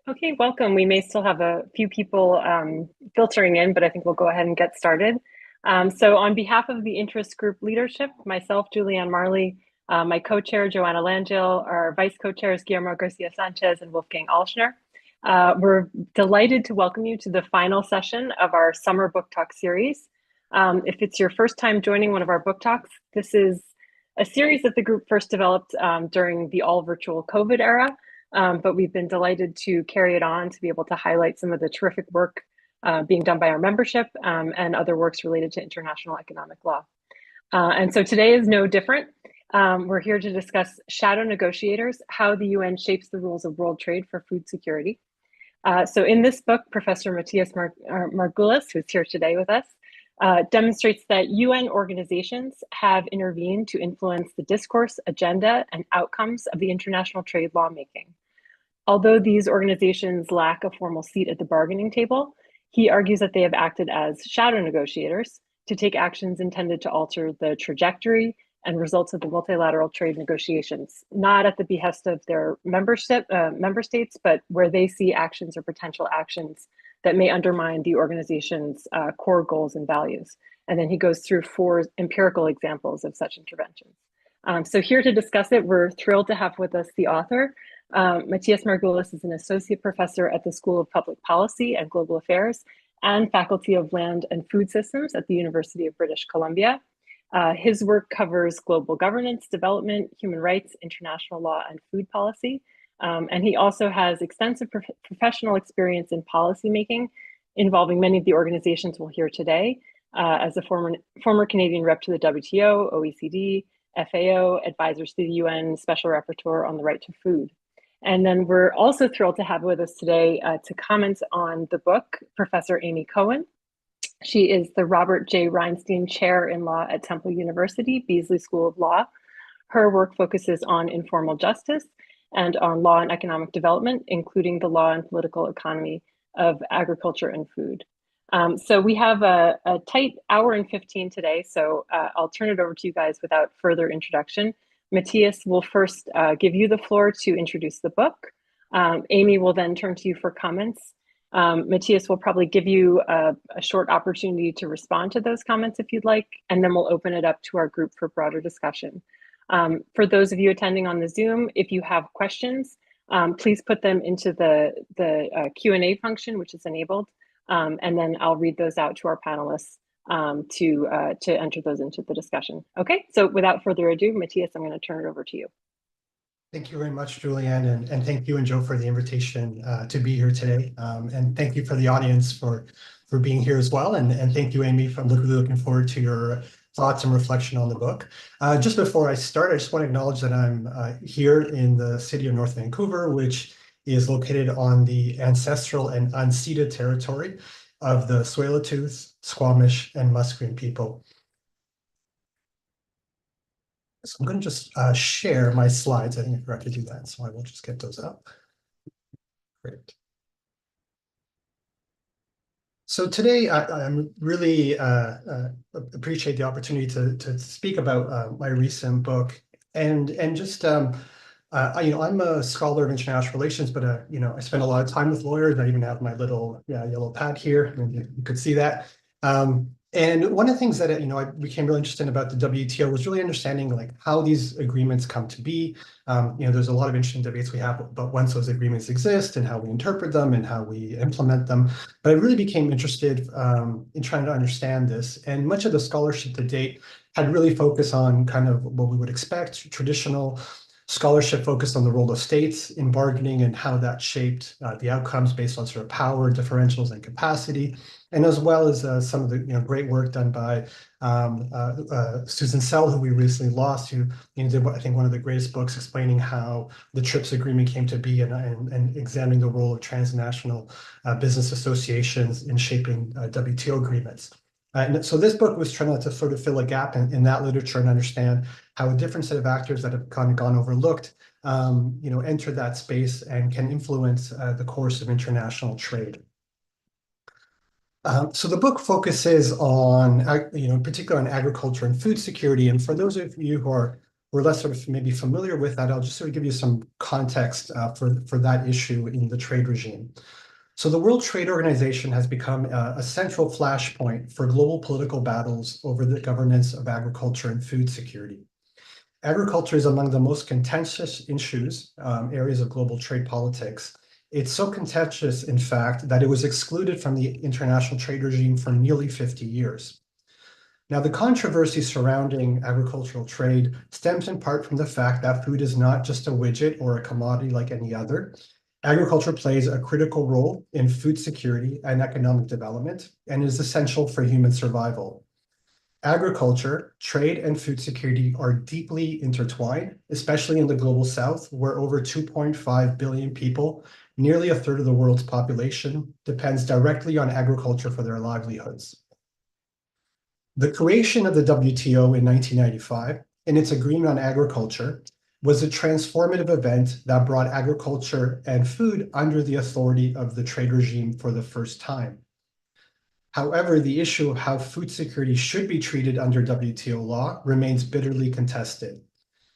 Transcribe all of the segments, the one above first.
Okay, welcome. We may still have a few people filtering in, but I think we'll go ahead and get started. So on behalf of the interest group leadership, myself, Julianne Marley, my co-chair, Joanna Langell, our vice co-chairs, Guillermo Garcia Sanchez and Wolfgang Alschner, we're delighted to welcome you to the final session of our summer book talk series. If it's your first time joining one of our book talks, this is a series that the group first developed during the all virtual COVID era. But we've been delighted to carry it on to be able to highlight some of the terrific work being done by our membership and other works related to international economic law. And so today is no different. We're here to discuss Shadow Negotiators, how the UN shapes the rules of world trade for food security. So in this book, Professor Matias Margulis, who's here today with us, demonstrates that UN organizations have intervened to influence the discourse, agenda, and outcomes of the international trade lawmaking. Although these organizations lack a formal seat at the bargaining table, he argues that they have acted as shadow negotiators to take actions intended to alter the trajectory and results of the multilateral trade negotiations, not at the behest of their member states, but where they see actions or potential actions that may undermine the organization's core goals and values. And then he goes through 4 empirical examples of such interventions. So here to discuss it, we're thrilled to have with us the author. Matias Margulis is an associate professor at the School of Public Policy and Global Affairs and Faculty of Land and Food Systems at the University of British Columbia. His work covers global governance, development, human rights, international law, and food policy. And he also has extensive professional experience in policymaking involving many of the organizations we'll hear today, as a former Canadian rep to the WTO, OECD, FAO, advisors to the UN Special Rapporteur on the right to food. And then we're also thrilled to have with us today to comment on the book, Professor Amy Cohen. She is the Robert J. Reinstein Chair in Law at Temple University, Beasley School of Law. Her work focuses on informal justice and on law and economic development, including the law and political economy of agriculture and food. So we have a tight hour and 15 today, so I'll turn it over to you guys without further introduction. Matias will first give you the floor to introduce the book. Amy will then turn to you for comments. Matias will probably give you a short opportunity to respond to those comments if you'd like, and then we'll open it up to our group for broader discussion. For those of you attending on the Zoom, if you have questions, please put them into the Q&A function, which is enabled, and then I'll read those out to our panelists to enter those into the discussion. Okay, so without further ado, Matias, I'm going to turn it over to you. Thank you very much, Julianne, and thank you and Joe for the invitation to be here today. And thank you for the audience for being here as well. And thank you, Amy. I'm really looking forward to your thoughts and reflection on the book. Just before I start, I just want to acknowledge that I'm here in the city of North Vancouver, which is located on the ancestral and unceded territory of the Tsleil-Waututh, Squamish, and Musqueam people. So I'm going to just share my slides. I think I forgot to do that, so I will just get those up. Great. So today, I'm really appreciate the opportunity to speak about my recent book, and just I'm a scholar of international relations, but I spend a lot of time with lawyers. I even have my little yellow pad here, and you could see that. And one of the things that I became really interested in about the WTO was really understanding like how these agreements come to be. There's a lot of interesting debates we have about once those agreements exist and how we interpret them and how we implement them. But I really became interested in trying to understand this. And much of the scholarship to date had really focused on kind of what we would expect, traditional scholarship focused on the role of states in bargaining and how that shaped the outcomes based on sort of power differentials and capacity, and as well as some of the great work done by Susan Sell, who we recently lost, who did I think one of the greatest books explaining how the TRIPS agreement came to be and examining the role of transnational business associations in shaping WTO agreements. And so this book was trying to sort of fill a gap in that literature and understand how a different set of actors that have kind of gone overlooked, enter that space and can influence the course of international trade. So the book focuses on, in particular on agriculture and food security. And for those of you who are were less sort of maybe familiar with that, I'll just sort of give you some context for that issue in the trade regime. So the World Trade Organization has become a central flashpoint for global political battles over the governance of agriculture and food security. Agriculture is among the most contentious issues, areas of global trade politics. It's so contentious, in fact, that it was excluded from the international trade regime for nearly 50 years. Now, the controversy surrounding agricultural trade stems in part from the fact that food is not just a widget or a commodity like any other. Agriculture plays a critical role in food security and economic development and is essential for human survival. Agriculture, trade, and food security are deeply intertwined, especially in the global south, where over 2.5 billion people, nearly a third of the world's population, depends directly on agriculture for their livelihoods. The creation of the WTO in 1995 and its agreement on agriculture was a transformative event that brought agriculture and food under the authority of the trade regime for the first time. However, the issue of how food security should be treated under WTO law remains bitterly contested.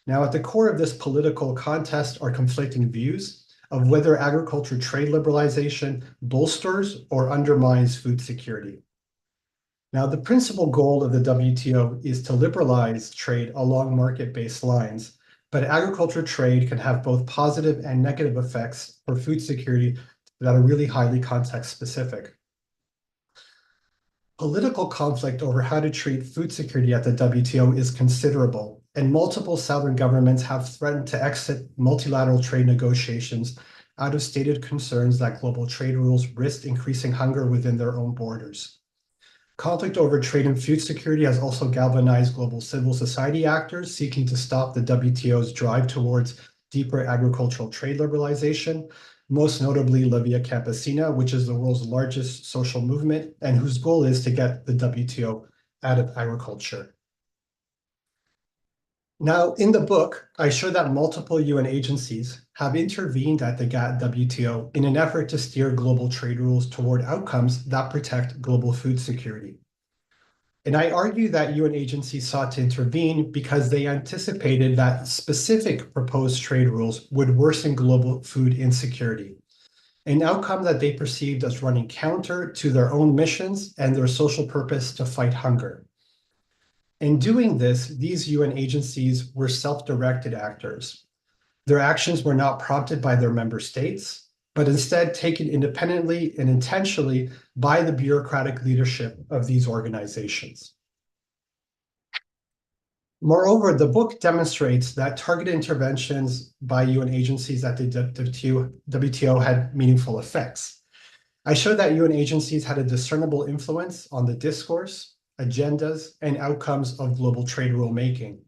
Now, at the core of this political contest are conflicting views of whether agriculture trade liberalization bolsters or undermines food security. Now, the principal goal of the WTO is to liberalize trade along market-based lines, but agriculture trade can have both positive and negative effects for food security that are really highly context-specific. Political conflict over how to treat food security at the WTO is considerable, and multiple Southern governments have threatened to exit multilateral trade negotiations out of stated concerns that global trade rules risk increasing hunger within their own borders. Conflict over trade and food security has also galvanized global civil society actors seeking to stop the WTO's drive towards deeper agricultural trade liberalization, most notably La Via Campesina, which is the world's largest social movement and whose goal is to get the WTO out of agriculture. Now, in the book, I show that multiple UN agencies have intervened at the WTO in an effort to steer global trade rules toward outcomes that protect global food security. And I argue that UN agencies sought to intervene because they anticipated that specific proposed trade rules would worsen global food insecurity, an outcome that they perceived as running counter to their own missions and their social purpose to fight hunger. In doing this, these UN agencies were self-directed actors. Their actions were not prompted by their member states, but instead taken independently and intentionally by the bureaucratic leadership of these organizations. Moreover, the book demonstrates that targeted interventions by UN agencies at the WTO had meaningful effects. I showed that UN agencies had a discernible influence on the discourse, agendas, and outcomes of global trade rulemaking.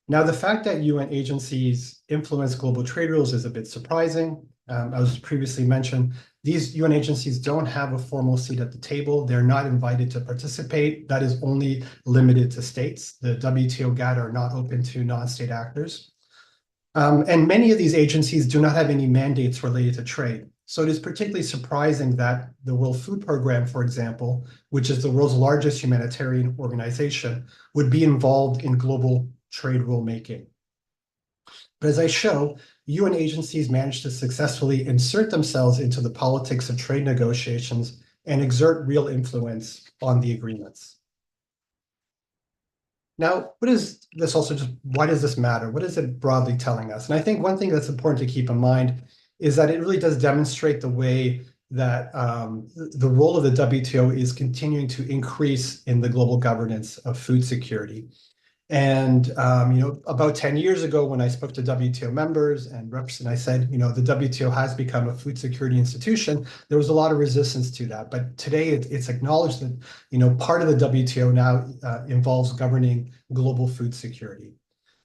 Now, the fact that UN agencies influence global trade rules is a bit surprising. As previously mentioned, these UN agencies don't have a formal seat at the table. They're not invited to participate. That is only limited to states. The WTO GATT are not open to non-state actors. And many of these agencies do not have any mandates related to trade. So it is particularly surprising that the World Food Programme, for example, which is the world's largest humanitarian organization, would be involved in global trade rulemaking. But as I show, UN agencies managed to successfully insert themselves into the politics of trade negotiations and exert real influence on the agreements. Now, what is this also just, why does this matter? What is it broadly telling us? And I think one thing that's important to keep in mind is that it really does demonstrate the way that the role of the WTO is continuing to increase in the global governance of food security. And about 10 years ago, when I spoke to WTO members and reps, and I said, the WTO has become a food security institution, there was a lot of resistance to that. But today, it's acknowledged that part of the WTO now involves governing global food security.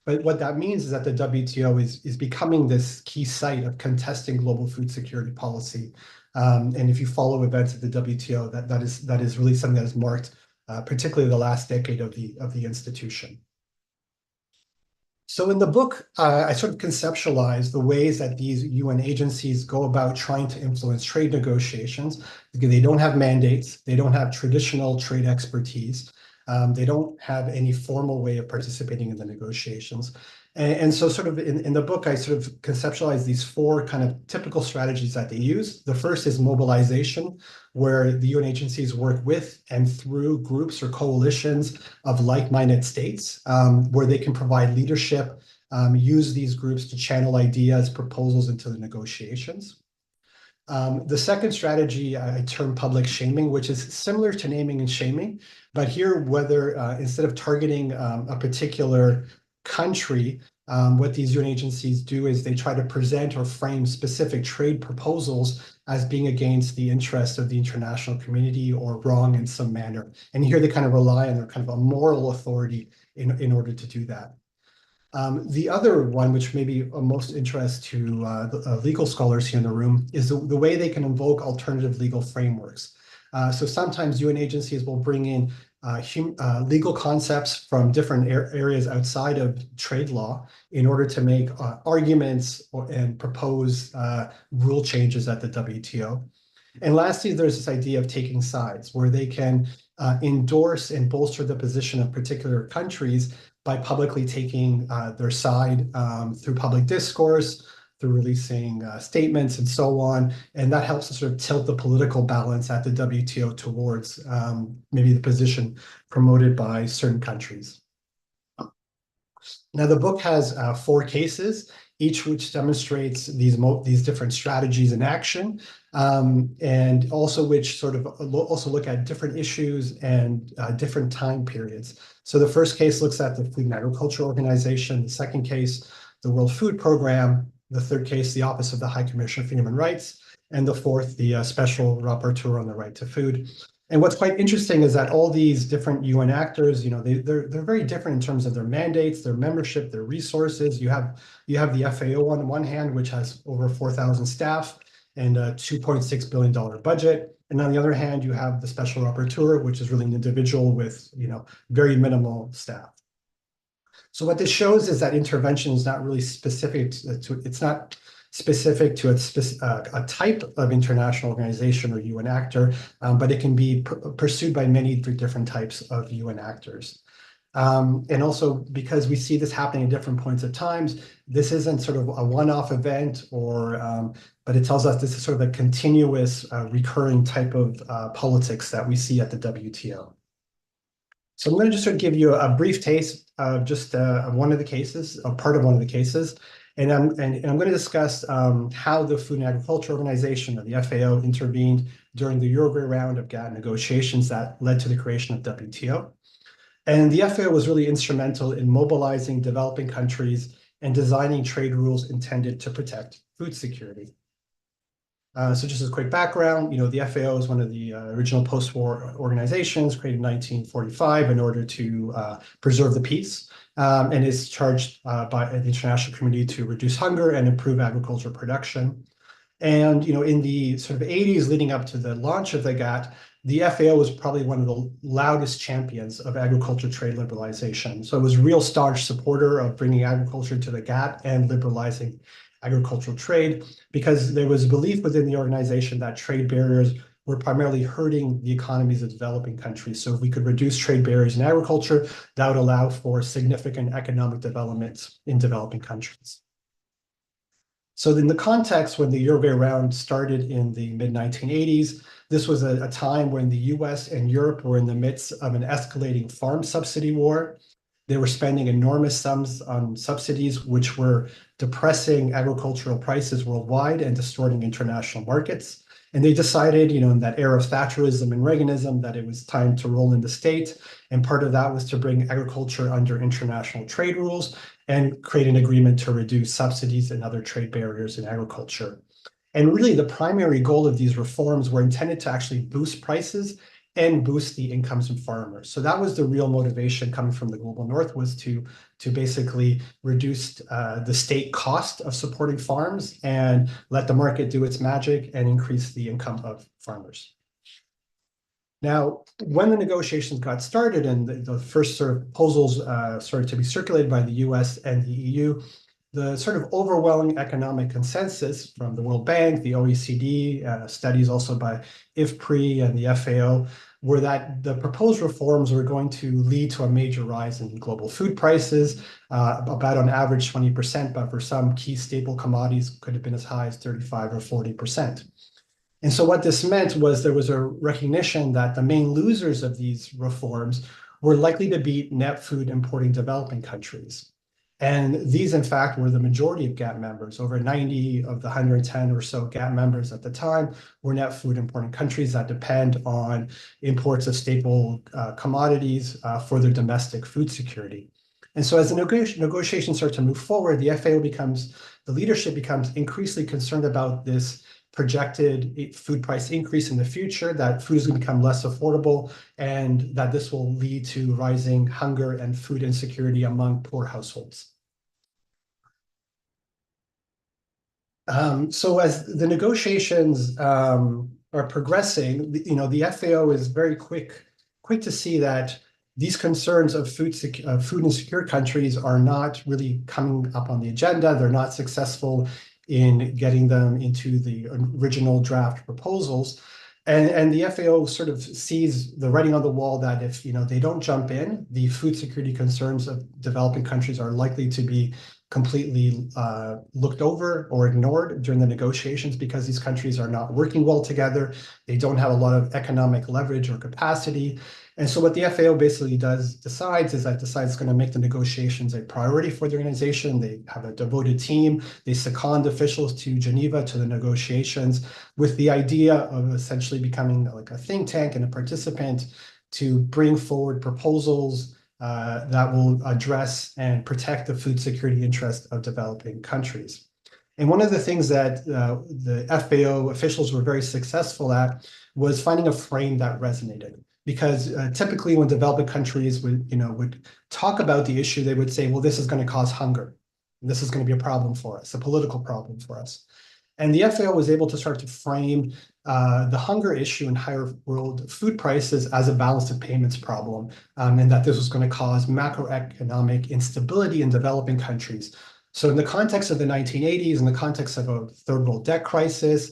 But what that means is that the WTO is becoming this key site of contesting global food security policy. And if you follow events at the WTO, that is really something that has marked particularly the last decade of the institution. So in the book, I sort of conceptualize the ways that these UN agencies go about trying to influence trade negotiations, because they don't have mandates, they don't have traditional trade expertise. They don't have any formal way of participating in the negotiations. And so sort of in the book, I sort of conceptualize these four kind of typical strategies that they use. The first is mobilization, where the UN agencies work with and through groups or coalitions of like-minded states, where they can provide leadership, use these groups to channel ideas, proposals into the negotiations. The second strategy I term public shaming, which is similar to naming and shaming, but here whether instead of targeting a particular country, what these UN agencies do is they try to present or frame specific trade proposals as being against the interest of the international community or wrong in some manner. And here they kind of rely on their kind of a moral authority in order to do that. The other one, which may be of most interest to the legal scholars here in the room, is the way they can invoke alternative legal frameworks. So sometimes UN agencies will bring in legal concepts from different areas outside of trade law in order to make arguments and propose rule changes at the WTO. And lastly, there's this idea of taking sides, where they can endorse and bolster the position of particular countries by publicly taking their side through public discourse, through releasing statements and so on. And that helps to sort of tilt the political balance at the WTO towards maybe the position promoted by certain countries. Now, the book has four cases, each which demonstrates these different strategies in action, and also which sort of also look at different issues and different time periods. So the first case looks at the Food and Agriculture Organization, the second case, the World Food Program, the third case, the Office of the High Commissioner for Human Rights, and the fourth, the Special Rapporteur on the Right to Food. And what's quite interesting is that all these different UN actors, they're very different in terms of their mandates, their membership, their resources. You have the FAO on one hand, which has over 4,000 staff and a $2.6 billion budget. And on the other hand, you have the Special Rapporteur, which is really an individual with very minimal staff. So what this shows is that intervention is not really specific to, it's not specific to a type of international organization or UN actor, but it can be pursued by many different types of UN actors. And also because we see this happening at different points of times, this isn't sort of a one-off event but it tells us this is sort of a continuous recurring type of politics that we see at the WTO. So I'm going to just sort of give you a brief taste of just one of the cases, a part of one of the cases. And I'm going to discuss how the Food and Agriculture Organization, or the FAO, intervened during the Uruguay round of GATT negotiations that led to the creation of WTO. And the FAO was really instrumental in mobilizing developing countries and designing trade rules intended to protect food security. So just as a quick background, the FAO is one of the original post-war organizations created in 1945 in order to preserve the peace, and is charged by the international community to reduce hunger and improve agricultural production. And in the sort of 80s leading up to the launch of the GATT, the FAO was probably one of the loudest champions of agriculture trade liberalization. So it was a real staunch supporter of bringing agriculture to the GATT and liberalizing agricultural trade, because there was a belief within the organization that trade barriers were primarily hurting the economies of developing countries. So if we could reduce trade barriers in agriculture, that would allow for significant economic development in developing countries. So in the context when the Uruguay round started in the mid-1980s, this was a time when the US and Europe were in the midst of an escalating farm subsidy war. They were spending enormous sums on subsidies, which were depressing agricultural prices worldwide and distorting international markets. And they decided, in that era of Thatcherism and Reaganism, that it was time to roll in the state. And part of that was to bring agriculture under international trade rules and create an agreement to reduce subsidies and other trade barriers in agriculture. And really, the primary goal of these reforms were intended to actually boost prices and boost the incomes of farmers. So that was the real motivation coming from the global north, was to basically reduce the state cost of supporting farms and let the market do its magic and increase the income of farmers. Now, when the negotiations got started and the first sort of proposals started to be circulated by the US and the EU, the sort of overwhelming economic consensus from the World Bank, the OECD, studies also by IFPRI and the FAO, were that the proposed reforms were going to lead to a major rise in global food prices, about on average 20%, but for some key staple commodities could have been as high as 35 or 40%. And so what this meant was there was a recognition that the main losers of these reforms were likely to be net food importing developing countries. And these, in fact, were the majority of GATT members. Over 90 of the 110 or so GATT members at the time were net food importing countries that depend on imports of staple commodities for their domestic food security. And so as the negotiations start to move forward, the leadership becomes increasingly concerned about this projected food price increase in the future, that food is going to become less affordable, and that this will lead to rising hunger and food insecurity among poor households. So as the negotiations are progressing, the FAO is very quick to see that these concerns of food insecure countries are not really coming up on the agenda. They're not successful in getting them into the original draft proposals. And the FAO sort of sees the writing on the wall that if they don't jump in, the food security concerns of developing countries are likely to be completely looked over or ignored during the negotiations because these countries are not working well together. They don't have a lot of economic leverage or capacity. And so what the FAO basically decides it's going to make the negotiations a priority for the organization. They have a devoted team. They second officials to Geneva to the negotiations with the idea of essentially becoming like a think tank and a participant to bring forward proposals that will address and protect the food security interest of developing countries. And one of the things that the FAO officials were very successful at was finding a frame that resonated. Because typically when developing countries would talk about the issue, they would say, well, this is going to cause hunger. This is going to be a problem for us, a political problem for us. And the FAO was able to start to frame the hunger issue and higher world food prices as a balance of payments problem, and that this was going to cause macroeconomic instability in developing countries. So in the context of the 1980s, in the context of a third world debt crisis,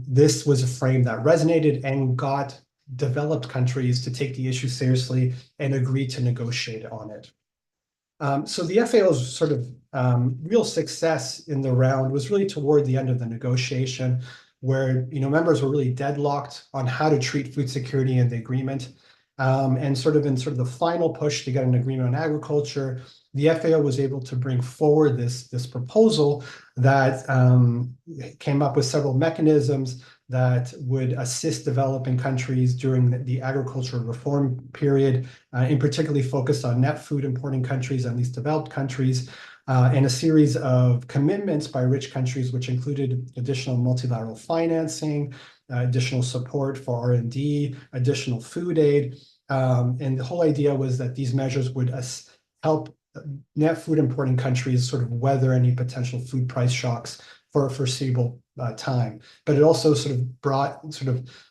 this was a frame that resonated and got developed countries to take the issue seriously and agree to negotiate on it. So the FAO's sort of real success in the round was really toward the end of the negotiation, where members were really deadlocked on how to treat food security in the agreement. And in the final push to get an agreement on agriculture, the FAO was able to bring forward this proposal that came up with several mechanisms that would assist developing countries during the agricultural reform period, in particularly focused on net food importing countries and least developed countries, and a series of commitments by rich countries, which included additional multilateral financing, additional support for R&D, additional food aid. And the whole idea was that these measures would help net food importing countries sort of weather any potential food price shocks for a foreseeable time. But it also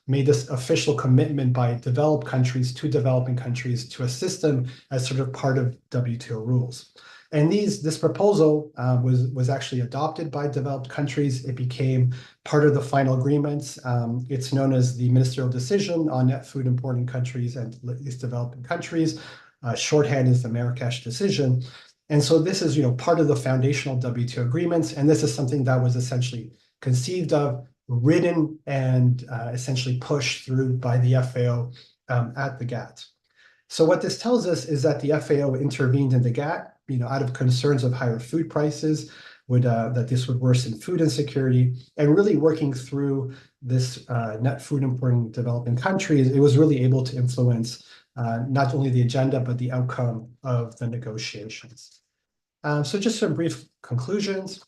made this official commitment by developed countries to developing countries to assist them as sort of part of WTO rules. And this proposal was actually adopted by developed countries. It became part of the final agreements. It's known as the Ministerial Decision on Net Food Importing Countries and Least Developing Countries. Shorthand is the Marrakesh Decision. And so this is, part of the foundational WTO agreements, and this is something that was essentially conceived of, written, and essentially pushed through by the FAO at the GATT. So what this tells us is that the FAO intervened in the GATT, out of concerns of higher food prices, that this would worsen food insecurity, and really working through this net food importing developing countries, it was really able to influence not only the agenda, but the outcome of the negotiations. So just some brief conclusions.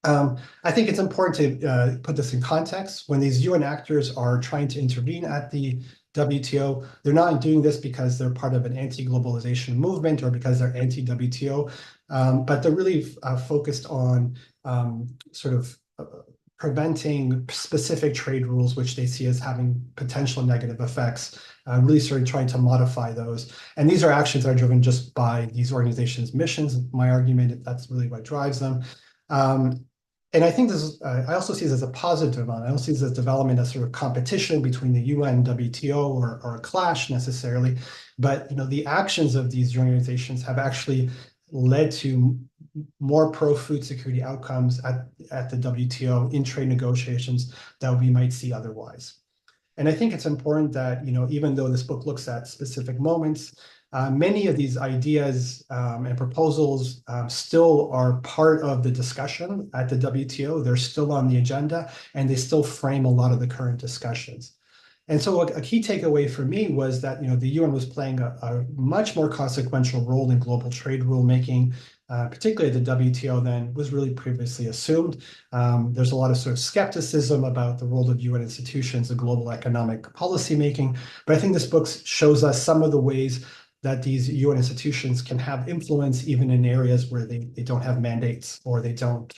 I think it's important to put this in context. When these UN actors are trying to intervene at the WTO, they're not doing this because they're part of an anti-globalization movement or because they're anti-WTO, but they're really focused on preventing specific trade rules, which they see as having potential negative effects, really sort of trying to modify those. And these are actions that are driven just by these organizations' missions. My argument, that's really what drives them. And I think this is, I also see this as a positive development. I don't see this as development as sort of competition between the UN and WTO or a clash necessarily, but the actions of these organizations have actually led to more pro-food security outcomes at the WTO in trade negotiations that we might see otherwise. And I think it's important that, even though this book looks at specific moments, many of these ideas and proposals still are part of the discussion at the WTO. They're still on the agenda, and they still frame a lot of the current discussions. And so a key takeaway for me was that the UN was playing a much more consequential role in global trade rulemaking, particularly at the WTO, than was really previously assumed. There's a lot of sort of skepticism about the role of UN institutions in global economic policy making, but I think this book shows us some of the ways that these UN institutions can have influence even in areas where they don't have mandates or they don't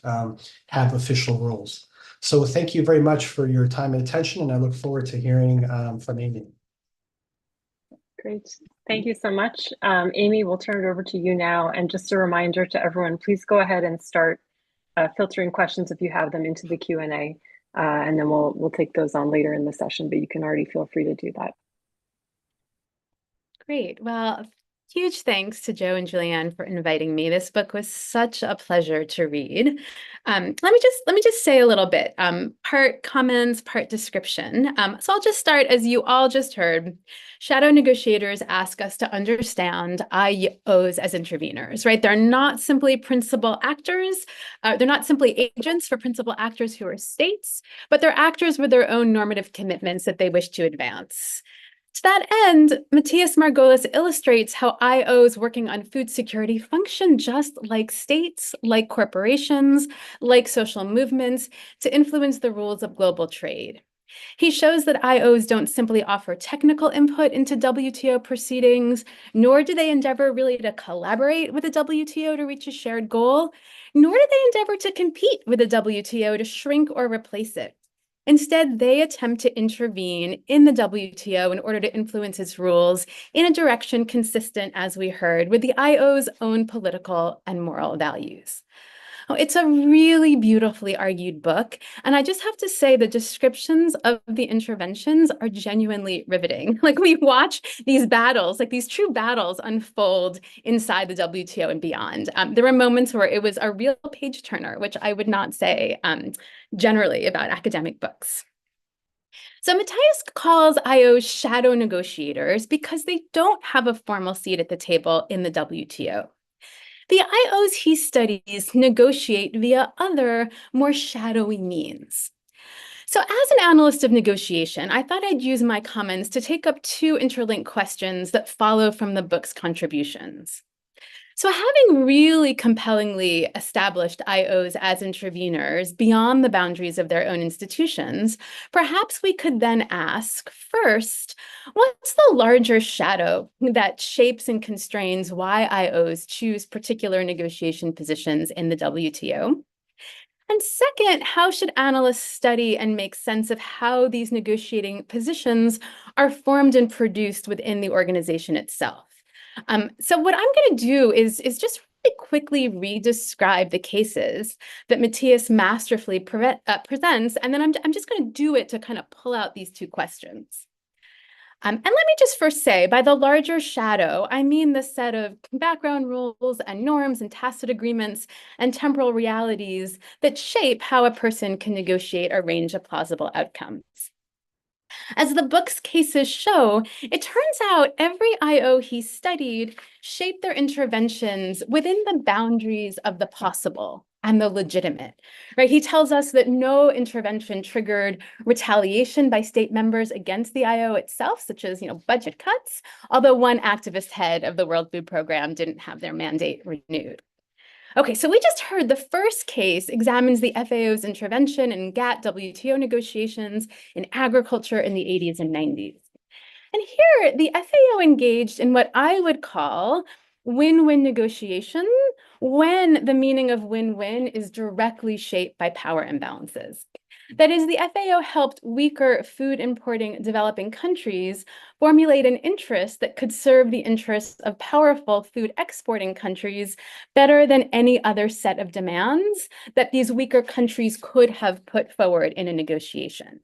have official roles. So thank you very much for your time and attention, and I look forward to hearing from Amy. Great. Thank you so much. Amy, we'll turn it over to you now. And just a reminder to everyone, please go ahead and start filtering questions if you have them into the Q&A, and then we'll take those on later in the session, but you can already feel free to do that. Great. Well, huge thanks to Joe and Julianne for inviting me. This book was such a pleasure to read. Let me just say a little bit, part comments, part description. So I'll just start, as you all just heard. Shadow negotiators ask us to understand IOs as interveners, right? They're not simply principal actors. They're not simply agents for principal actors who are states, but they're actors with their own normative commitments that they wish to advance. To that end, Matias Margulis illustrates how IOs working on food security function just like states, like corporations, like social movements to influence the rules of global trade. He shows that IOs don't simply offer technical input into WTO proceedings, nor do they endeavor really to collaborate with the WTO to reach a shared goal, nor do they endeavor to compete with the WTO to shrink or replace it. Instead, they attempt to intervene in the WTO in order to influence its rules in a direction consistent, as we heard, with the IO's own political and moral values. Oh, it's a really beautifully argued book, and I just have to say the descriptions of the interventions are genuinely riveting. Like, we watch these battles, like these true battles, unfold inside the WTO and beyond. There were moments where it was a real page turner, which I would not say generally about academic books. So Matias calls IOs shadow negotiators because they don't have a formal seat at the table in the WTO. The IOs he studies negotiate via other, more shadowy means. So as an analyst of negotiation, I thought I'd use my comments to take up two interlinked questions that follow from the book's contributions. So having really compellingly established IOs as interveners beyond the boundaries of their own institutions, perhaps we could then ask, first, what's the larger shadow that shapes and constrains why IOs choose particular negotiation positions in the WTO? And second, how should analysts study and make sense of how these negotiating positions are formed and produced within the organization itself? So what I'm going to do is just really quickly re-describe the cases that Matias masterfully presents, and then I'm just going to do it to kind of pull out these two questions. And let me just first say, by the larger shadow, I mean the set of background rules and norms and tacit agreements and temporal realities that shape how a person can negotiate a range of plausible outcomes. As the book's cases show, it turns out every IO he studied shaped their interventions within the boundaries of the possible and the legitimate, right? He tells us that no intervention triggered retaliation by state members against the IO itself, such as, budget cuts, although one activist head of the World Food Program didn't have their mandate renewed. Okay, so we just heard the first case examines the FAO's intervention in GATT-WTO negotiations in agriculture in the 80s and 90s. And here, the FAO engaged in what I would call win-win negotiation when the meaning of win-win is directly shaped by power imbalances. That is, the FAO helped weaker food importing developing countries formulate an interest that could serve the interests of powerful food exporting countries better than any other set of demands that these weaker countries could have put forward in a negotiation.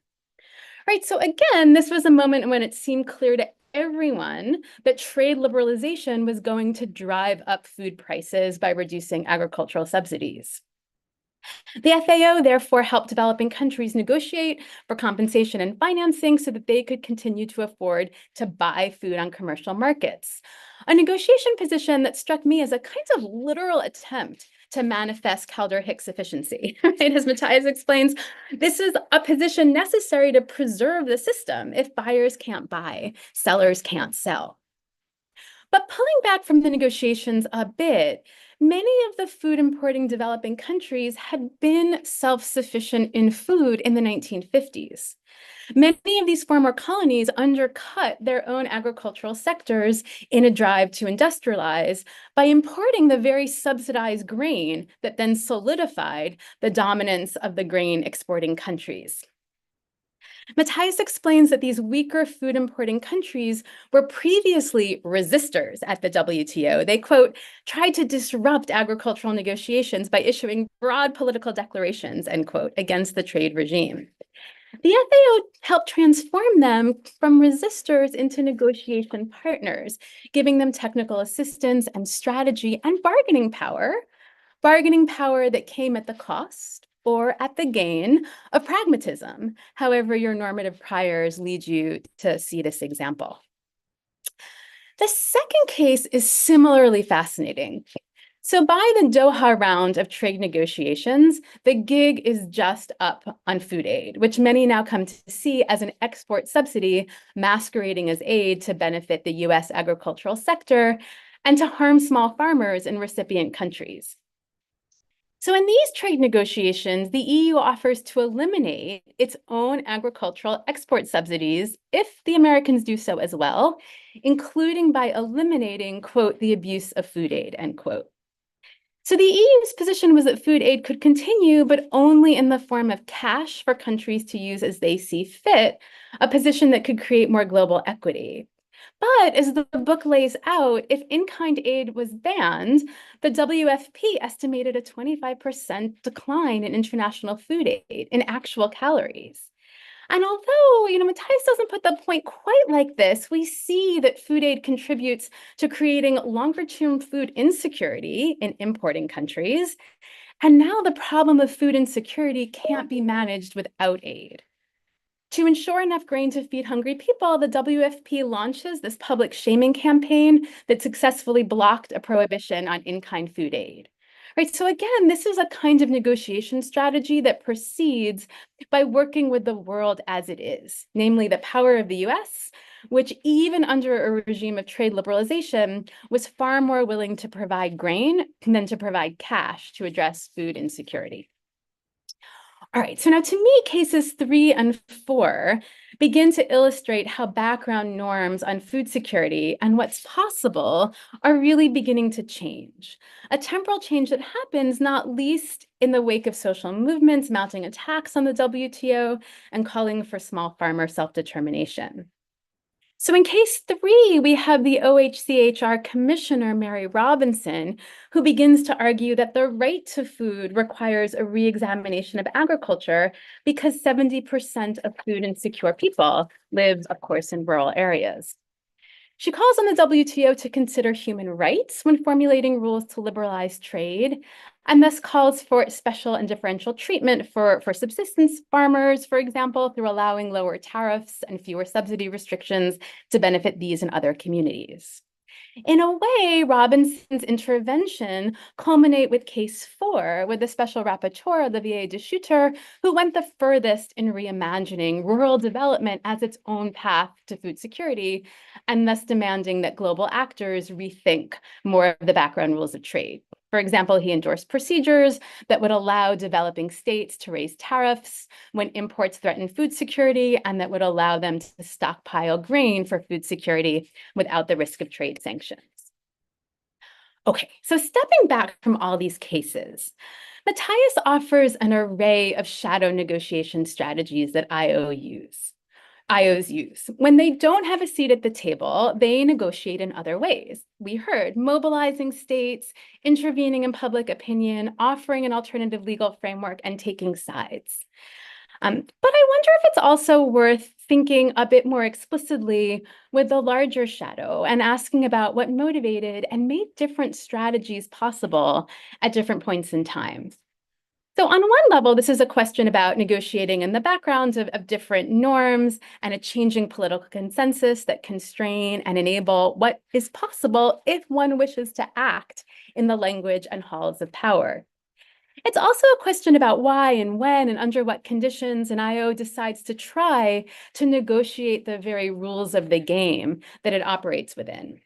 Right, so again, this was a moment when it seemed clear to everyone that trade liberalization was going to drive up food prices by reducing agricultural subsidies. The FAO therefore helped developing countries negotiate for compensation and financing so that they could continue to afford to buy food on commercial markets. A negotiation position that struck me as a kind of literal attempt to manifest Calder-Hicks efficiency. Right? As Matias explains, this is a position necessary to preserve the system. If buyers can't buy, sellers can't sell. But pulling back from the negotiations a bit, many of the food importing developing countries had been self-sufficient in food in the 1950s. Many of these former colonies undercut their own agricultural sectors in a drive to industrialize by importing the very subsidized grain that then solidified the dominance of the grain exporting countries. Matias explains that these weaker food importing countries were previously resistors at the WTO. They, quote, tried to disrupt agricultural negotiations by issuing broad political declarations, end quote, against the trade regime. The FAO helped transform them from resistors into negotiation partners, giving them technical assistance and strategy and bargaining power that came at the cost or at the gain of pragmatism, however your normative priors lead you to see this example. The second case is similarly fascinating. So by the Doha round of trade negotiations, the gig is just up on food aid, which many now come to see as an export subsidy masquerading as aid to benefit the US agricultural sector and to harm small farmers in recipient countries. So in these trade negotiations, the EU offers to eliminate its own agricultural export subsidies if the Americans do so as well, including by eliminating, quote, the abuse of food aid, end quote. So the EU's position was that food aid could continue, but only in the form of cash for countries to use as they see fit, a position that could create more global equity. But as the book lays out, if in-kind aid was banned, the WFP estimated a 25% decline in international food aid in actual calories. And although, Matias doesn't put the point quite like this, we see that food aid contributes to creating longer-term food insecurity in importing countries. And now the problem of food insecurity can't be managed without aid. To ensure enough grain to feed hungry people, the WFP launches this public shaming campaign that successfully blocked a prohibition on in-kind food aid. Right, so again, this is a kind of negotiation strategy that proceeds by working with the world as it is, namely the power of the US, which even under a regime of trade liberalization was far more willing to provide grain than to provide cash to address food insecurity. All right, so now to me, cases 3 and 4 begin to illustrate how background norms on food security and what's possible are really beginning to change. A temporal change that happens not least in the wake of social movements mounting attacks on the WTO and calling for small farmer self-determination. So in case 3, we have the OHCHR Commissioner, Mary Robinson, who begins to argue that the right to food requires a re-examination of agriculture because 70% of food insecure people live, of course, in rural areas. She calls on the WTO to consider human rights when formulating rules to liberalize trade, and thus calls for special and differential treatment for subsistence farmers, for example, through allowing lower tariffs and fewer subsidy restrictions to benefit these and other communities. In a way, Robinson's intervention culminate with case 4, with the special rapporteur, Olivier de Schutter, who went the furthest in reimagining rural development as its own path to food security, and thus demanding that global actors rethink more of the background rules of trade. For example, he endorsed procedures that would allow developing states to raise tariffs when imports threaten food security, and that would allow them to stockpile grain for food security without the risk of trade sanctions. Okay, so stepping back from all these cases, Matias offers an array of shadow negotiation strategies that IOs use. When they don't have a seat at the table, they negotiate in other ways. We heard mobilizing states, intervening in public opinion, offering an alternative legal framework, and taking sides. But I wonder if it's also worth thinking a bit more explicitly with the larger shadow and asking about what motivated and made different strategies possible at different points in time. So on one level, this is a question about negotiating in the backgrounds of different norms and a changing political consensus that constrain and enable what is possible if one wishes to act in the language and halls of power. It's also a question about why and when and under what conditions an IO decides to try to negotiate the very rules of the game that it operates within.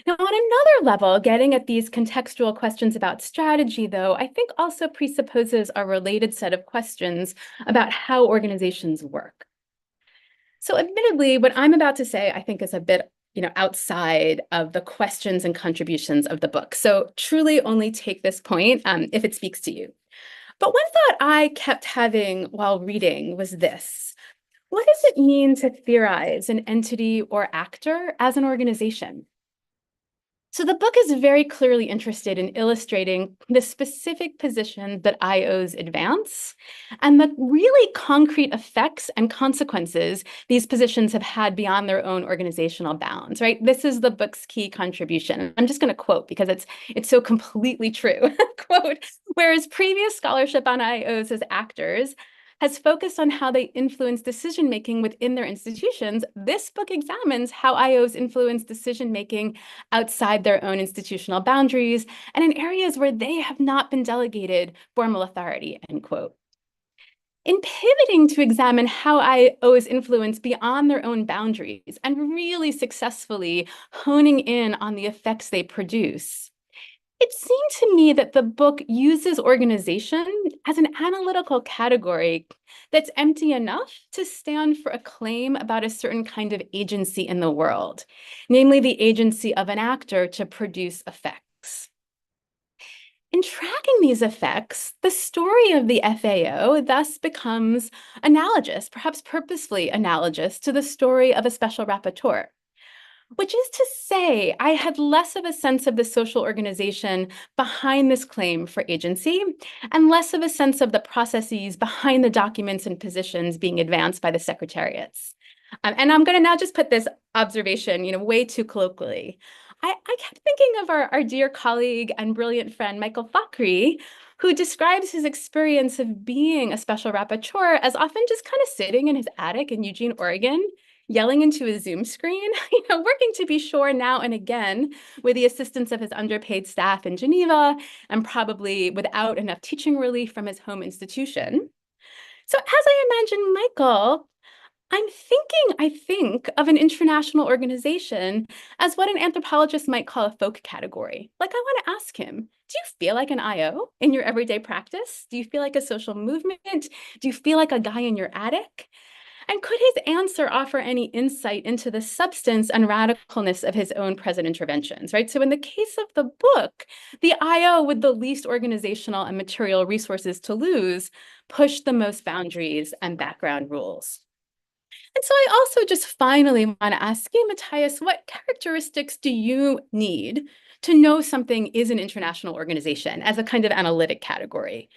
Now, on another level, getting at these contextual questions about strategy, though, I think also presupposes a related set of questions about how organizations work. So admittedly, what I'm about to say, I think is a bit outside of the questions and contributions of the book. So truly only take this point if it speaks to you. But one thought I kept having while reading was this. What does it mean to theorize an entity or actor as an organization? So the book is very clearly interested in illustrating the specific position that IOs advance and the really concrete effects and consequences these positions have had beyond their own organizational bounds, right? This is the book's key contribution. I'm just going to quote because it's so completely true. Quote, whereas previous scholarship on IOs as actors has focused on how they influence decision-making within their institutions, this book examines how IOs influence decision-making outside their own institutional boundaries and in areas where they have not been delegated formal authority, end quote. In pivoting to examine how IOs influence beyond their own boundaries and really successfully honing in on the effects they produce, it seemed to me that the book uses organization as an analytical category that's empty enough to stand for a claim about a certain kind of agency in the world, namely the agency of an actor to produce effects. In tracking these effects, the story of the FAO thus becomes analogous, perhaps purposefully analogous, to the story of a special rapporteur. Which is to say, I had less of a sense of the social organization behind this claim for agency and less of a sense of the processes behind the documents and positions being advanced by the secretariats. And I'm going to now just put this observation, way too colloquially. I kept thinking of our dear colleague and brilliant friend, Michael Fakhri, who describes his experience of being a special rapporteur as often just kind of sitting in his attic in Eugene, Oregon, yelling into a Zoom screen, working to be sure now and again with the assistance of his underpaid staff in Geneva and probably without enough teaching relief from his home institution. So as I imagine Michael, I think of an international organization as what an anthropologist might call a folk category. Like, I want to ask him, do you feel like an IO in your everyday practice? Do you feel like a social movement? Do you feel like a guy in your attic? And could his answer offer any insight into the substance and radicalness of his own present interventions, right? So in the case of the book, the IO with the least organizational and material resources to lose pushed the most boundaries and background rules. And so I also just finally want to ask you, Matias, what characteristics do you need to know something is an international organization as a kind of analytic category?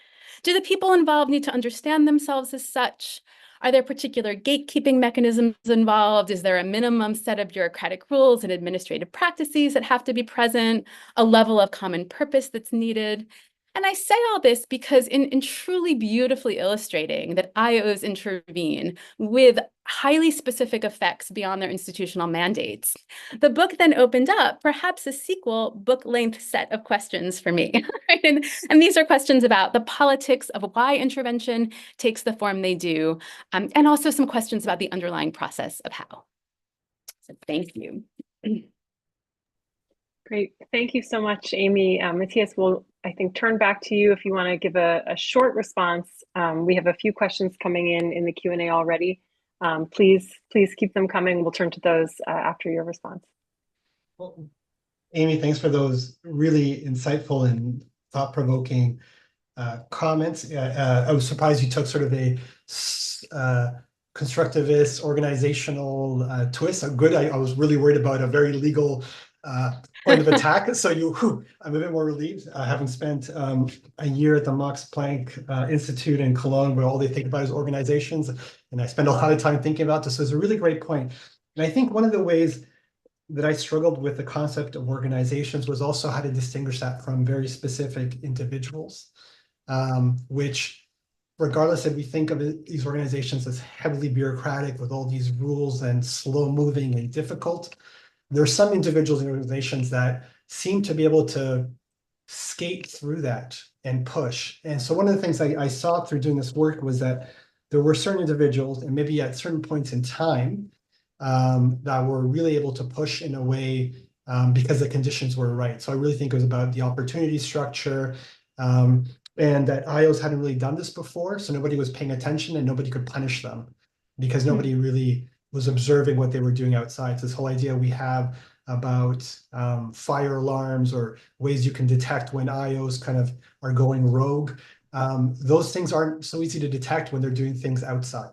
Do the people involved need to understand themselves as such? Are there particular gatekeeping mechanisms involved? Is there a minimum set of bureaucratic rules and administrative practices that have to be present? A level of common purpose that's needed? And I say all this because in truly beautifully illustrating that IOs intervene with highly specific effects beyond their institutional mandates, the book then opened up perhaps a sequel book-length set of questions for me. Right? And these are questions about the politics of why intervention takes the form they do, and also some questions about the underlying process of how. So thank you. Great. Thank you so much, Amy. Matias, will I think turn back to you if you want to give a short response. We have a few questions coming in the Q&A already. Please keep them coming. We'll turn to those after your response. Well, Amy, thanks for those really insightful and thought-provoking comments. I was surprised you took sort of a constructivist organizational twist. Good. I was really worried about a very legal point of attack. So I'm a bit more relieved, having spent a year at the Max Planck Institute in Cologne, where all they think about is organizations, and I spend a lot of time thinking about this. So it's a really great point. And I think one of the ways that I struggled with the concept of organizations was also how to distinguish that from very specific individuals, which, regardless if we think of these organizations as heavily bureaucratic with all these rules and slow moving and difficult, there are some individuals and organizations that seem to be able to skate through that and push. And so one of the things I saw through doing this work was that there were certain individuals, and maybe at certain points in time, that were really able to push in a way because the conditions were right. So I really think it was about the opportunity structure, and that IOs hadn't really done this before, so nobody was paying attention and nobody could punish them because nobody really was observing what they were doing outside. So this whole idea we have about fire alarms or ways you can detect when IOs kind of are going rogue, those things aren't so easy to detect when they're doing things outside,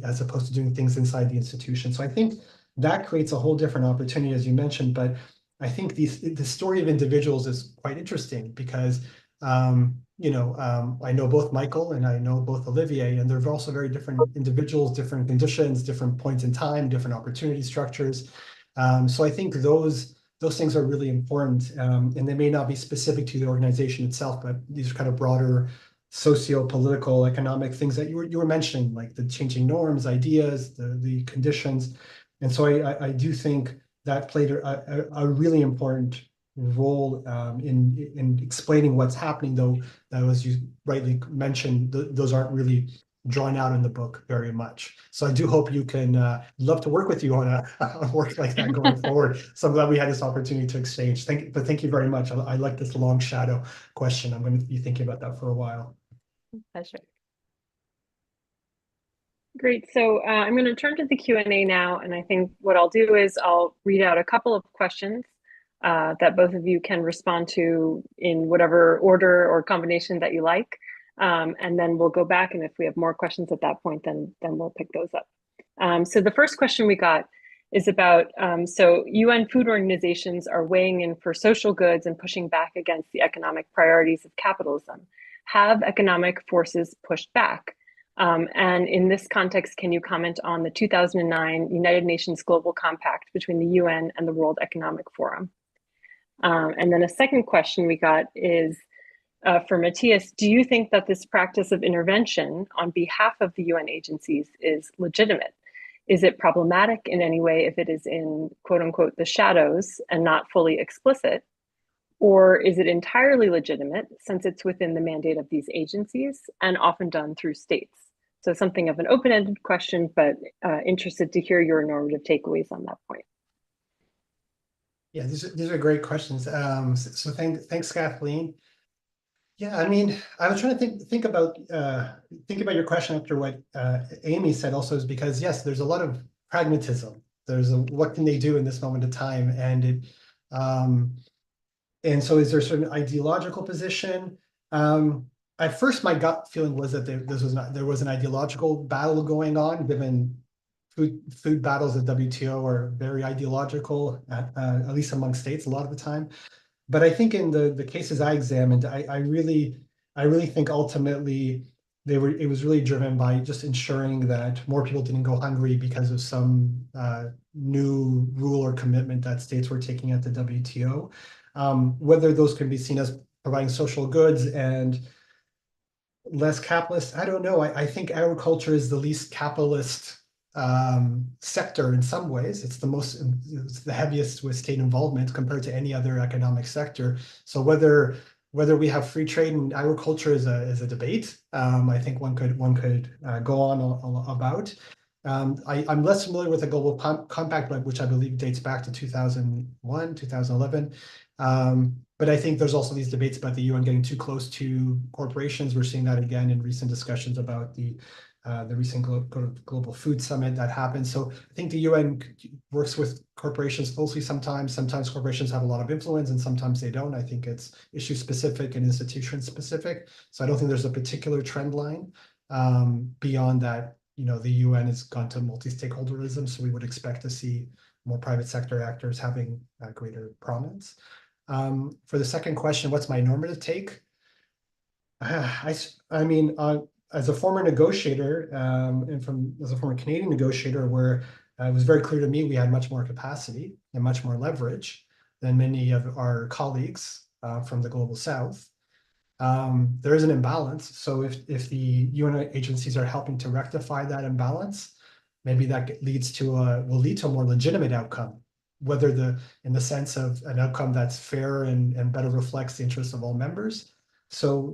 as opposed to doing things inside the institution. So I think that creates a whole different opportunity, as you mentioned, but I think the story of individuals is quite interesting because I know both Michael and I know both Olivier, and they're also very different individuals, different conditions, different points in time, different opportunity structures. So I think those things are really important, and they may not be specific to the organization itself, but these are kind of broader socio-political, economic things that you were mentioning, like the changing norms, ideas, the conditions. And so I do think that played a really important role in explaining what's happening, though, that, as you rightly mentioned, those aren't really drawn out in the book very much. So I do hope you can love to work with you on a work like that going forward. So I'm glad we had this opportunity to exchange. Thank you very much. I like this long shadow question. I'm going to be thinking about that for a while. Pleasure. Great. So I'm going to turn to the Q&A now, and I think what I'll do is I'll read out a couple of questions that both of you can respond to in whatever order or combination that you like. And then we'll go back, and if we have more questions at that point, then we'll pick those up. So the first question we got is about, so UN food organizations are weighing in for social goods and pushing back against the economic priorities of capitalism. Have economic forces pushed back? And in this context, can you comment on the 2009 United Nations Global Compact between the UN and the World Economic Forum? And then a second question we got is for Matias, do you think that this practice of intervention on behalf of the UN agencies is legitimate? Is it problematic in any way if it is in, quote unquote, the shadows and not fully explicit? Or is it entirely legitimate since it's within the mandate of these agencies and often done through states? So something of an open-ended question, but interested to hear your normative takeaways on that point. Yeah, these are great questions. So thanks, Kathleen. Yeah, I mean, I was trying to think about your question after what Amy said. Also, is because yes, there's a lot of pragmatism. There's what can they do in this moment of time, and so is there a certain ideological position? At first, my gut feeling was that there was an ideological battle going on, given food battles at WTO are very ideological, at least among states a lot of the time. But I think in the cases I examined, I really think ultimately it was really driven by just ensuring that more people didn't go hungry because of some new rule or commitment that states were taking at the WTO. Whether those can be seen as providing social goods and less capitalist, I don't know. I think agriculture is the least capitalist sector in some ways. It's the heaviest with state involvement compared to any other economic sector. So whether we have free trade in agriculture is a debate. I think one could go on about. I'm less familiar with the Global Compact, which I believe dates back to 2001, 2011. But I think there's also these debates about the UN getting too close to corporations. We're seeing that again in recent discussions about the the recent Global Food Summit that happened. So I think the UN works with corporations closely sometimes. Sometimes corporations have a lot of influence and sometimes they don't. I think it's issue specific and institution specific. So I don't think there's a particular trend line beyond that. The UN has gone to multi-stakeholderism, so we would expect to see more private sector actors having greater prominence. For the second question, what's my normative take? I mean, as a former negotiator, and as a former Canadian negotiator, where it was very clear to me we had much more capacity and much more leverage than many of our colleagues from the global South. There is an imbalance. So if the UN agencies are helping to rectify that imbalance, maybe that will lead to a more legitimate outcome, whether in the sense of an outcome that's fair and better reflects the interests of all members. So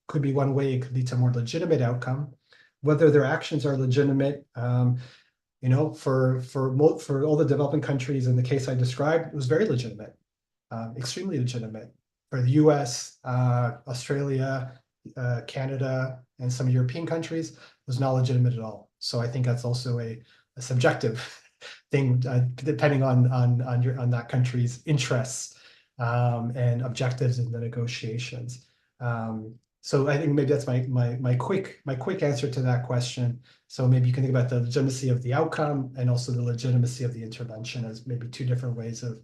could be one way. It could lead to a more legitimate outcome. Whether their actions are legitimate, for all the developing countries in the case I described, it was very legitimate, extremely legitimate. For the US, Australia, Canada, and some European countries, it was not legitimate at all. So I think that's also a subjective thing, depending on that country's interests and objectives in the negotiations. So I think maybe that's my quick answer to that question. So maybe you can think about the legitimacy of the outcome and also the legitimacy of the intervention as maybe two different ways of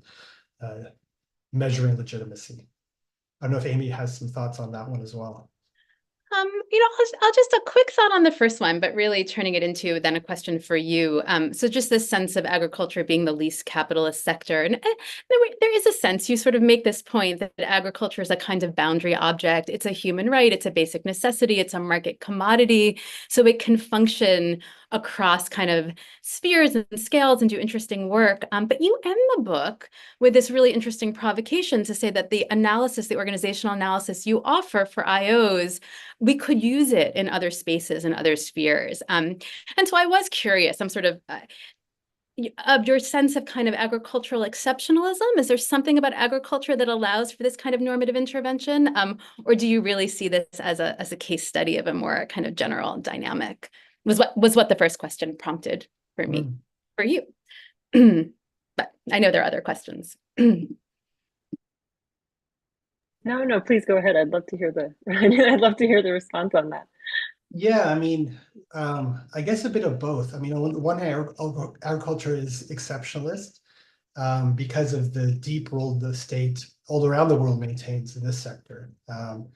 measuring legitimacy. I don't know if Amy has some thoughts on that one as well. I'll just a quick thought on the first one, but really turning it into then a question for you. So just this sense of agriculture being the least capitalist sector. And there is a sense, you sort of make this point that agriculture is a kind of boundary object. It's a human right. It's a basic necessity. It's a market commodity. So it can function across kind of spheres and scales and do interesting work. But you end the book with this really interesting provocation to say that the analysis, the organizational analysis you offer for IOs, we could use it in other spaces and other spheres. And so I was curious, I'm sort of your sense of kind of agricultural exceptionalism. Is there something about agriculture that allows for this kind of normative intervention? Or do you really see this as a case study of a more kind of general dynamic? Was what the first question prompted for me, for you. But I know there are other questions. No, please go ahead. I'd love to hear the response on that. Yeah, I mean, I guess a bit of both. I mean, on the one hand, agriculture is exceptionalist because of the deep role the state all around the world maintains in this sector. On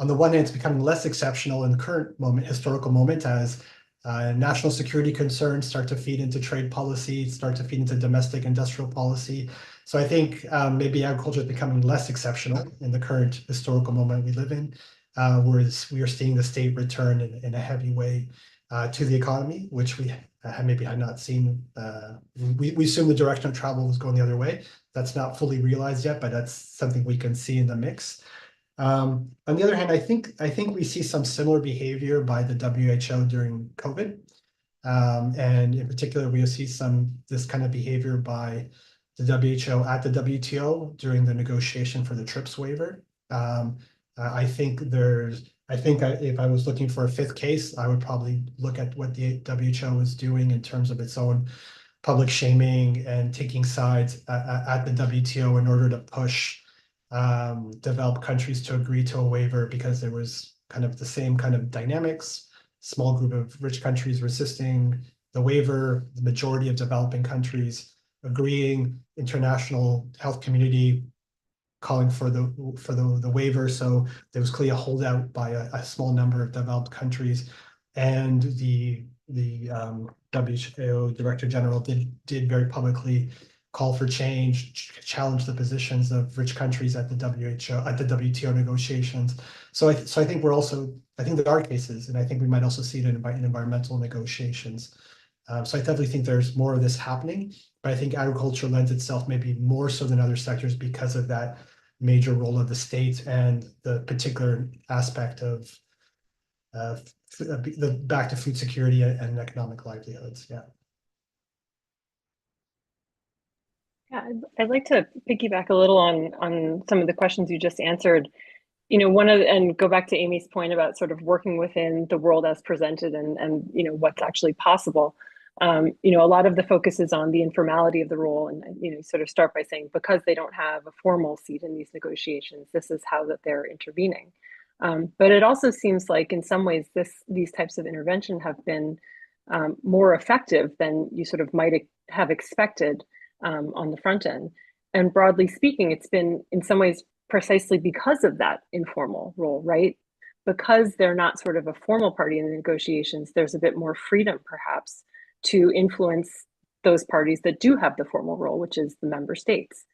the one hand, it's becoming less exceptional in the current moment, historical moment, as national security concerns start to feed into trade policy, start to feed into domestic industrial policy. So I think maybe agriculture is becoming less exceptional in the current historical moment we live in, whereas we are seeing the state return in a heavy way to the economy, which we maybe had not seen. We assume the direction of travel was going the other way. That's not fully realized yet, but that's something we can see in the mix. On the other hand, I think we see some similar behavior by the WHO during COVID, and in particular, we see this kind of behavior by the WHO at the WTO during the negotiation for the TRIPS waiver. I think if I was looking for a fifth case, I would probably look at what the WHO is doing in terms of its own public shaming and taking sides at the WTO in order to push developed countries to agree to a waiver, because there was kind of the same kind of dynamics, small group of rich countries resisting the waiver, the majority of developing countries agreeing, international health community calling for the waiver. So there was clearly a holdout by a small number of developed countries, and the WHO Director General did very publicly call for change, challenge the positions of rich countries at the WTO negotiations. So I think there are cases, and I think we might also see it in environmental negotiations. So I definitely think there's more of this happening, but I think agriculture lends itself maybe more so than other sectors because of that major role of the state and the particular aspect of the back to food security and economic livelihoods. Yeah. Yeah, I'd like to piggyback a little on some of the questions you just answered. and go back to Amy's point about sort of working within the world as presented and what's actually possible. A lot of the focus is on the informality of the role, and sort of start by saying because they don't have a formal seat in these negotiations, this is how that they're intervening. But it also seems like in some ways these types of intervention have been more effective than you sort of might have expected on the front end. And broadly speaking, it's been in some ways precisely because of that informal role, right? Because they're not sort of a formal party in the negotiations, there's a bit more freedom perhaps to influence those parties that do have the formal role, which is the member states.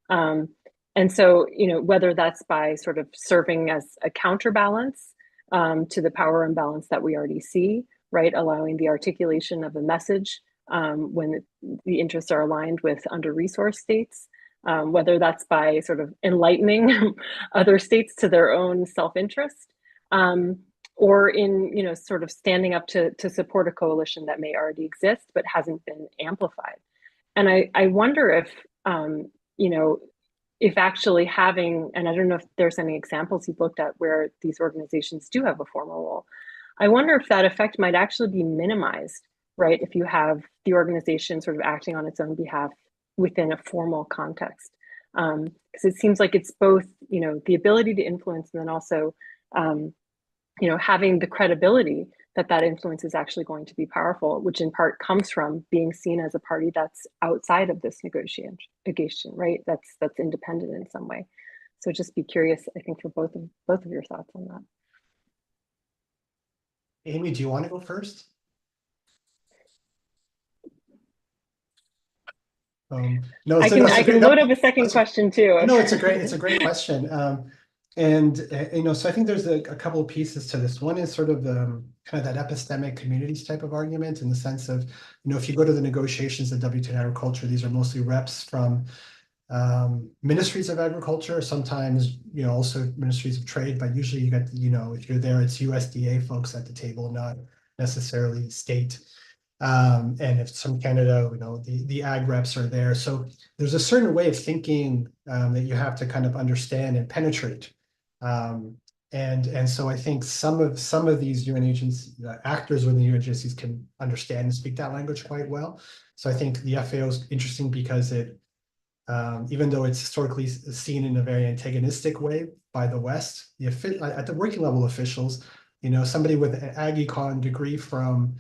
And so, whether that's by sort of serving as a counterbalance to the power imbalance that we already see, right? Allowing the articulation of a message when the interests are aligned with under-resourced states, whether that's by sort of enlightening other states to their own self-interest, or in sort of standing up to support a coalition that may already exist but hasn't been amplified. And I wonder if actually having, and I don't know if there's any examples you've looked at where these organizations do have a formal role, I wonder if that effect might actually be minimized, right? If you have the organization sort of acting on its own behalf within a formal context. Because it seems like it's both, the ability to influence and then also, having the credibility that influence is actually going to be powerful, which in part comes from being seen as a party that's outside of this negotiation, right? That's independent in some way. So just be curious, I think, for both of your thoughts on that. Amy, do you want to go first? No, I can load up a second question too. No, it's a great question. So I think there's a couple of pieces to this. One is sort of kind of that epistemic communities type of argument, in the sense of, if you go to the negotiations at WTO Agriculture, these are mostly reps from ministries of agriculture, sometimes also ministries of trade, but usually you get if you're there, it's USDA folks at the table, not necessarily state. And if it's from Canada, the ag reps are there. So there's a certain way of thinking that you have to kind of understand and penetrate. And so I think some of these UN agencies, actors within the UN agencies, can understand and speak that language quite well. So I think the FAO is interesting because it, even though it's historically seen in a very antagonistic way by the West, at the working level officials, somebody with an ag econ degree from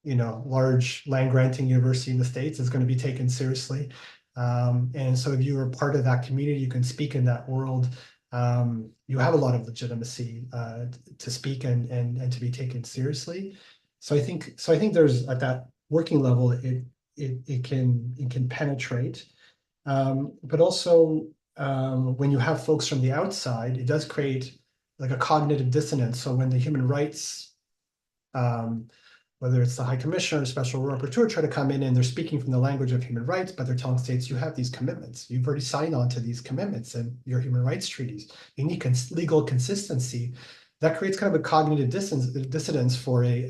large land granting university in the States is going to be taken seriously. And so if you are part of that community, you can speak in that world. You have a lot of legitimacy to speak and to be taken seriously. So I think there's, at that working level, it can penetrate. But also when you have folks from the outside, it does create like a cognitive dissonance. So when the human rights, whether it's the High Commissioner or Special Rapporteur, try to come in and they're speaking from the language of human rights, but they're telling states, you have these commitments. You've already signed on to these commitments and your human rights treaties. You need legal consistency. That creates kind of a cognitive dissonance for a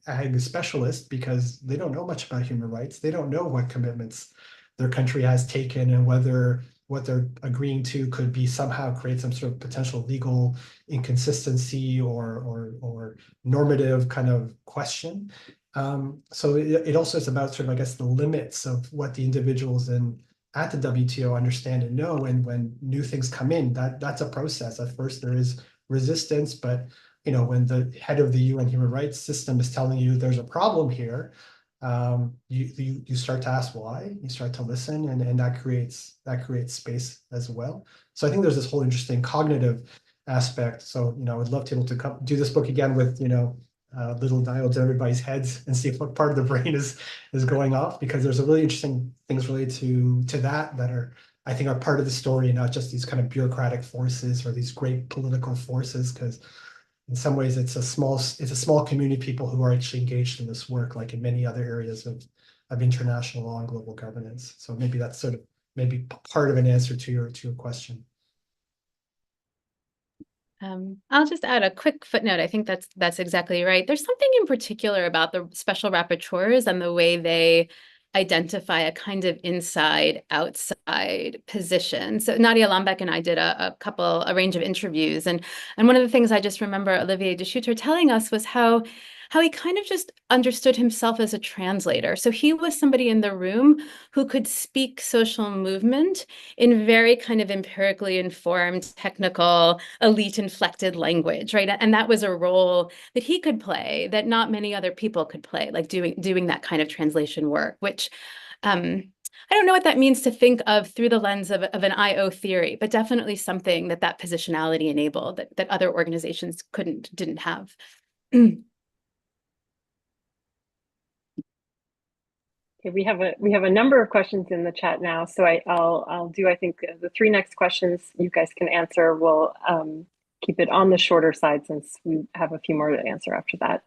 ag specialist, because they don't know much about human rights. They don't know what commitments their country has taken and whether what they're agreeing to could be somehow create some sort of potential legal inconsistency or normative kind of question. So it also is about sort of, I guess, the limits of what the individuals at the WTO understand and know. And when new things come in, that's a process. At first there is resistance, but when the head of the UN human rights system is telling you there's a problem here, you start to ask why, you start to listen, and that creates space as well. So I think there's this whole interesting cognitive aspect. So I would love to be able to do this book again with little diodes in everybody's heads and see what part of the brain is going off, because there's a really interesting things related to that are, I think, are part of the story, and not just these kind of bureaucratic forces or these great political forces, because in some ways it's a small community of people who are actually engaged in this work, like in many other areas of international law and global governance. So maybe that's sort of maybe part of an answer to your question. I'll just add a quick footnote. I think that's exactly right. There's something in particular about the special rapporteurs and the way they identify a kind of inside-outside position. So Nadia Lombeck and I did a range of interviews, and one of the things I just remember Olivier de Schutter telling us was how he kind of just understood himself as a translator. So he was somebody in the room who could speak social movement in very kind of empirically informed, technical, elite-inflected language, right? And that was a role that he could play that not many other people could play, like doing that kind of translation work, which I don't know what that means to think of through the lens of an IO theory, but definitely something that positionality enabled that other organizations didn't have. Okay, we have a number of questions in the chat now, so I'll do, I think, the 3 next questions you guys can answer. We'll keep it on the shorter side since we have a few more to answer after that.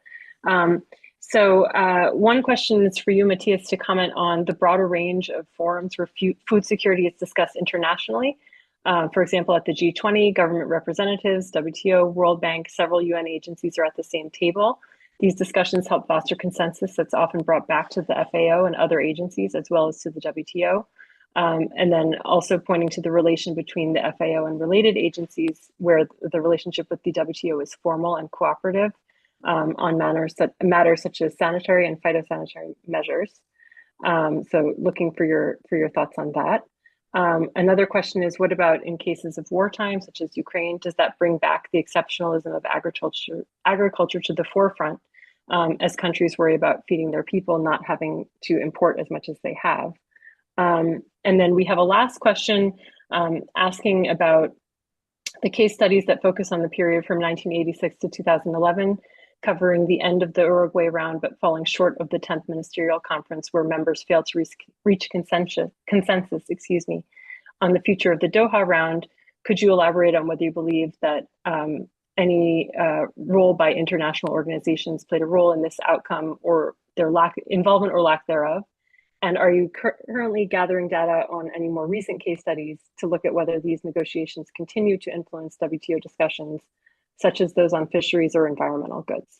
One question is for you, Matias, to comment on the broader range of forums where food security is discussed internationally. For example, at the G20, government representatives, WTO, World Bank, several UN agencies are at the same table. These discussions help foster consensus that's often brought back to the FAO and other agencies, as well as to the WTO. And then also pointing to the relation between the FAO and related agencies, where the relationship with the WTO is formal and cooperative on matters such as sanitary and phytosanitary measures. So looking for your thoughts on that. Another question is, what about in cases of wartime, such as Ukraine? Does that bring back the exceptionalism of agriculture to the forefront as countries worry about feeding their people, not having to import as much as they have? And then we have a last question asking about the case studies that focus on the period from 1986 to 2011, covering the end of the Uruguay round, but falling short of the 10th Ministerial Conference, where members failed to reach consensus, on the future of the Doha round. Could you elaborate on whether you believe that any role by international organizations played a role in this outcome, or their involvement or lack thereof? And are you currently gathering data on any more recent case studies to look at whether these negotiations continue to influence WTO discussions, such as those on fisheries or environmental goods?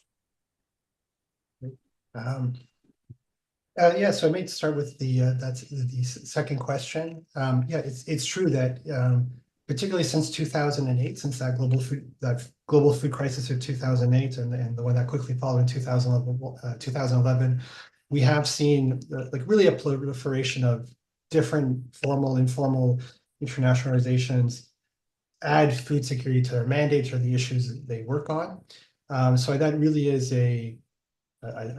Yeah, so I may start with that's the second question. Yeah, it's true that particularly since 2008, since that global food crisis of 2008 and the one that quickly followed in 2011, we have seen like really a proliferation of different formal, informal international organizations add food security to their mandates or the issues that they work on. So that really is a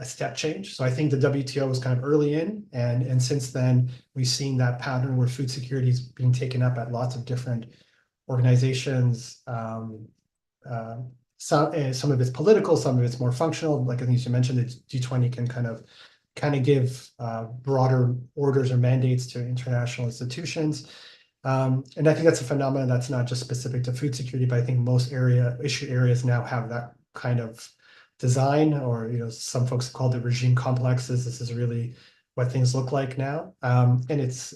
step change. So I think the WTO was kind of early in, and since then we've seen that pattern where food security is being taken up at lots of different organizations. Some of it's political, some of it's more functional. Like I think you mentioned, the G20 can kind of give broader orders or mandates to international institutions. And I think that's a phenomenon that's not just specific to food security, but I think most issue areas now have that kind of design, or some folks called it regime complexes. This is really what things look like now. And it's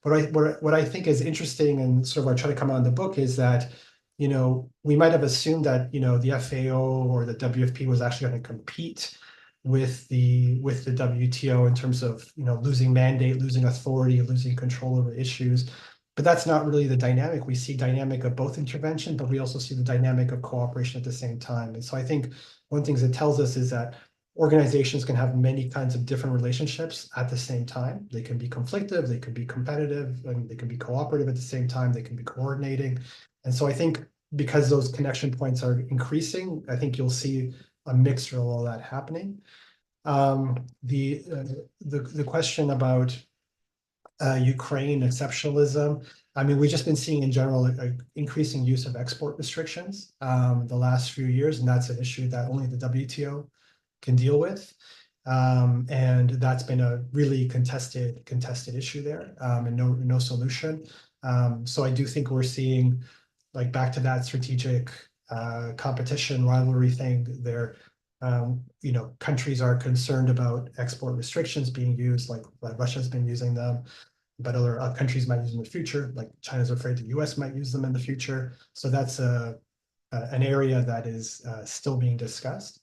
what I think is interesting, and sort of what I try to come out in the book, is that we might have assumed that the FAO or the WFP was actually going to compete with the WTO in terms of losing mandate, losing authority, losing control over issues. But that's not really the dynamic. We see dynamic of both intervention, but we also see the dynamic of cooperation at the same time. And so I think one of the things it tells us is that organizations can have many kinds of different relationships at the same time. They can be conflictive, they can be competitive, and they can be cooperative at the same time, they can be coordinating. And so I think because those connection points are increasing, I think you'll see a mixture of all that happening. The question about Ukraine exceptionalism. I mean, we've just been seeing in general an increasing use of export restrictions the last few years, and that's an issue that only the WTO can deal with. And that's been a really contested issue there, and no solution. So I do think we're seeing, like, back to that strategic competition rivalry thing there. Countries are concerned about export restrictions being used, like Russia's been using them, but other countries might use them in the future, like China's afraid the US might use them in the future. So that's an area that is still being discussed.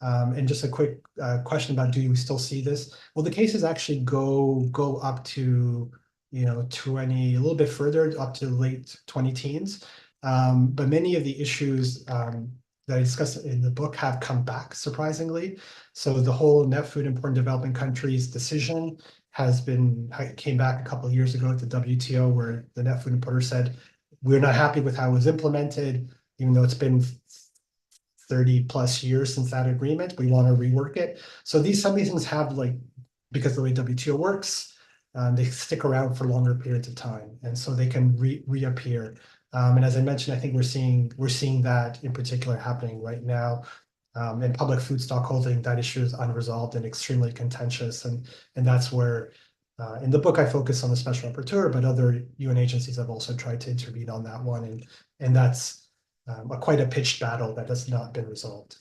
And just a quick question about, do you still see this? Well, the cases actually go up to, 20, a little bit further, up to late 20 teens. But many of the issues that I discussed in the book have come back, surprisingly. So the whole net food in poor and developing countries decision came back a couple of years ago at the WTO, where the net food importer said, we're not happy with how it was implemented, even though it's been 30 plus years since that agreement, we want to rework it. So some of these things have, like, because of the way WTO works, they stick around for longer periods of time, and so they can reappear. And as I mentioned, I think we're seeing that in particular happening right now. In public food stockholding, that issue is unresolved and extremely contentious, and that's where in the book I focus on the special rapporteur, but other UN agencies have also tried to intervene on that one, and that's quite a pitched battle that has not been resolved.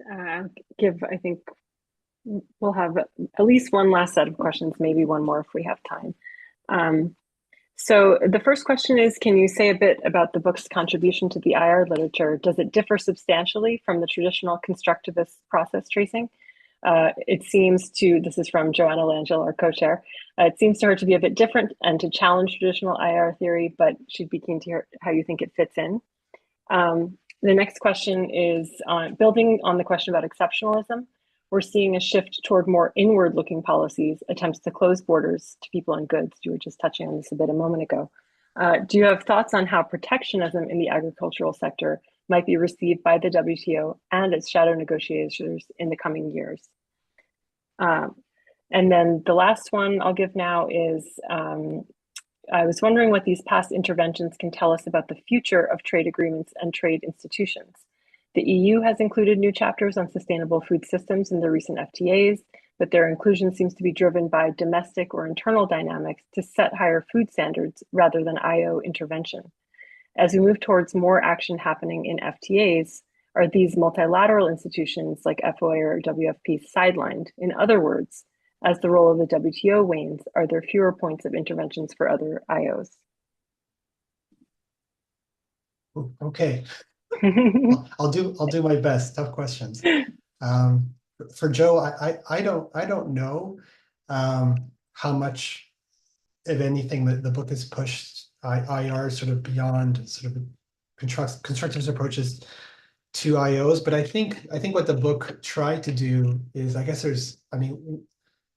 I think we'll have at least one last set of questions, maybe one more if we have time. So the first question is, can you say a bit about the book's contribution to the IR literature? Does it differ substantially from the traditional constructivist process tracing? It seems to, this is from Joanna Langell, our co-chair, it seems to her to be a bit different and to challenge traditional IR theory, but she'd be keen to hear how you think it fits in. The next question is building on the question about exceptionalism. We're seeing a shift toward more inward-looking policies, attempts to close borders to people and goods. You were just touching on this a bit a moment ago. Do you have thoughts on how protectionism in the agricultural sector might be received by the WTO and its shadow negotiators in the coming years? And then the last one I'll give now is, I was wondering what these past interventions can tell us about the future of trade agreements and trade institutions. The EU has included new chapters on sustainable food systems in the recent FTAs, but their inclusion seems to be driven by domestic or internal dynamics to set higher food standards rather than IO intervention. As we move towards more action happening in FTAs, are these multilateral institutions like FOA or WFP sidelined? In other words, as the role of the WTO wanes, are there fewer points of interventions for other IOs? Okay. I'll do my best. Tough questions. For Joe, I don't know how much, if anything, the book has pushed IR sort of beyond sort of constructive approaches to IOs, but I think what the book tried to do is, I guess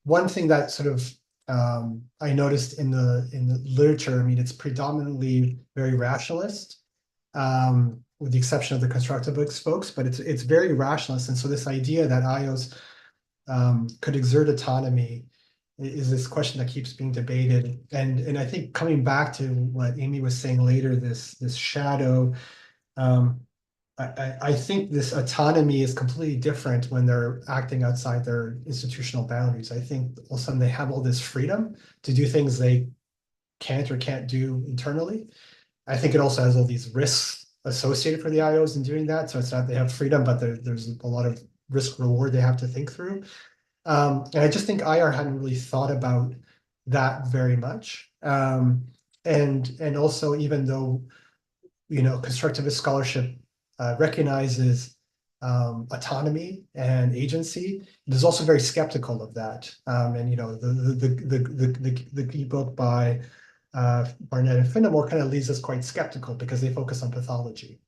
one thing that sort of I noticed in the literature, it's predominantly very rationalist. With the exception of the constructivist folks, but it's very rationalist. And so this idea that IOs could exert autonomy is this question that keeps being debated. And I think coming back to what Amy was saying later, this shadow, I think this autonomy is completely different when they're acting outside their institutional boundaries. I think all of a sudden they have all this freedom to do things they can't or can't do internally. I think it also has all these risks associated for the IOs in doing that. So it's not they have freedom, but there's a lot of risk reward they have to think through. And I just think IR hadn't really thought about that very much. And also, even though, constructivist scholarship recognizes autonomy and agency, it is also very skeptical of that. And the ebook by Barnett and Finnemore kind of leaves us quite skeptical because they focus on pathology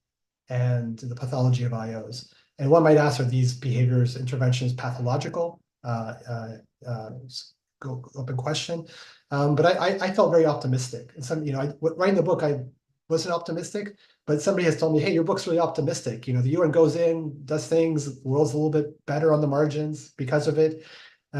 and the pathology of IOs. And one might ask, are these behaviors, interventions pathological? Go up in question. But I felt very optimistic. And writing the book, I wasn't optimistic, but somebody has told me, hey, your book's really optimistic. The UN goes in, does things, the world's a little bit better on the margins because of it.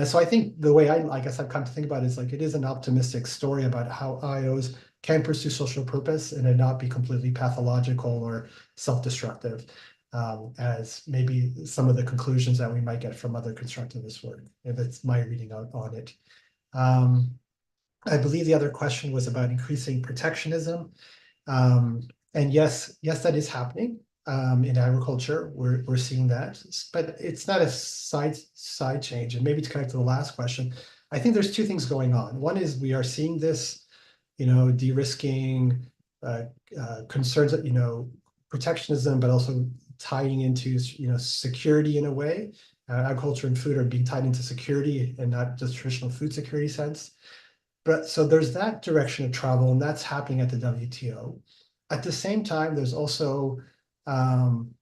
So I think the way I guess I've come to think about it is it is an optimistic story about how IOs can pursue social purpose and it not be completely pathological or self-destructive, as maybe some of the conclusions that we might get from other constructivist work, if it's my reading out on it. I believe the other question was about increasing protectionism. And yes, that is happening. In agriculture, we're seeing that, but it's not a side change. And maybe to connect to the last question, I think there's two things going on. One is we are seeing this, de-risking, concerns that, protectionism, but also tying into, security in a way. Agriculture and food are being tied into security and not just traditional food security sense. But so there's that direction of travel, and that's happening at the WTO. At the same time, there's also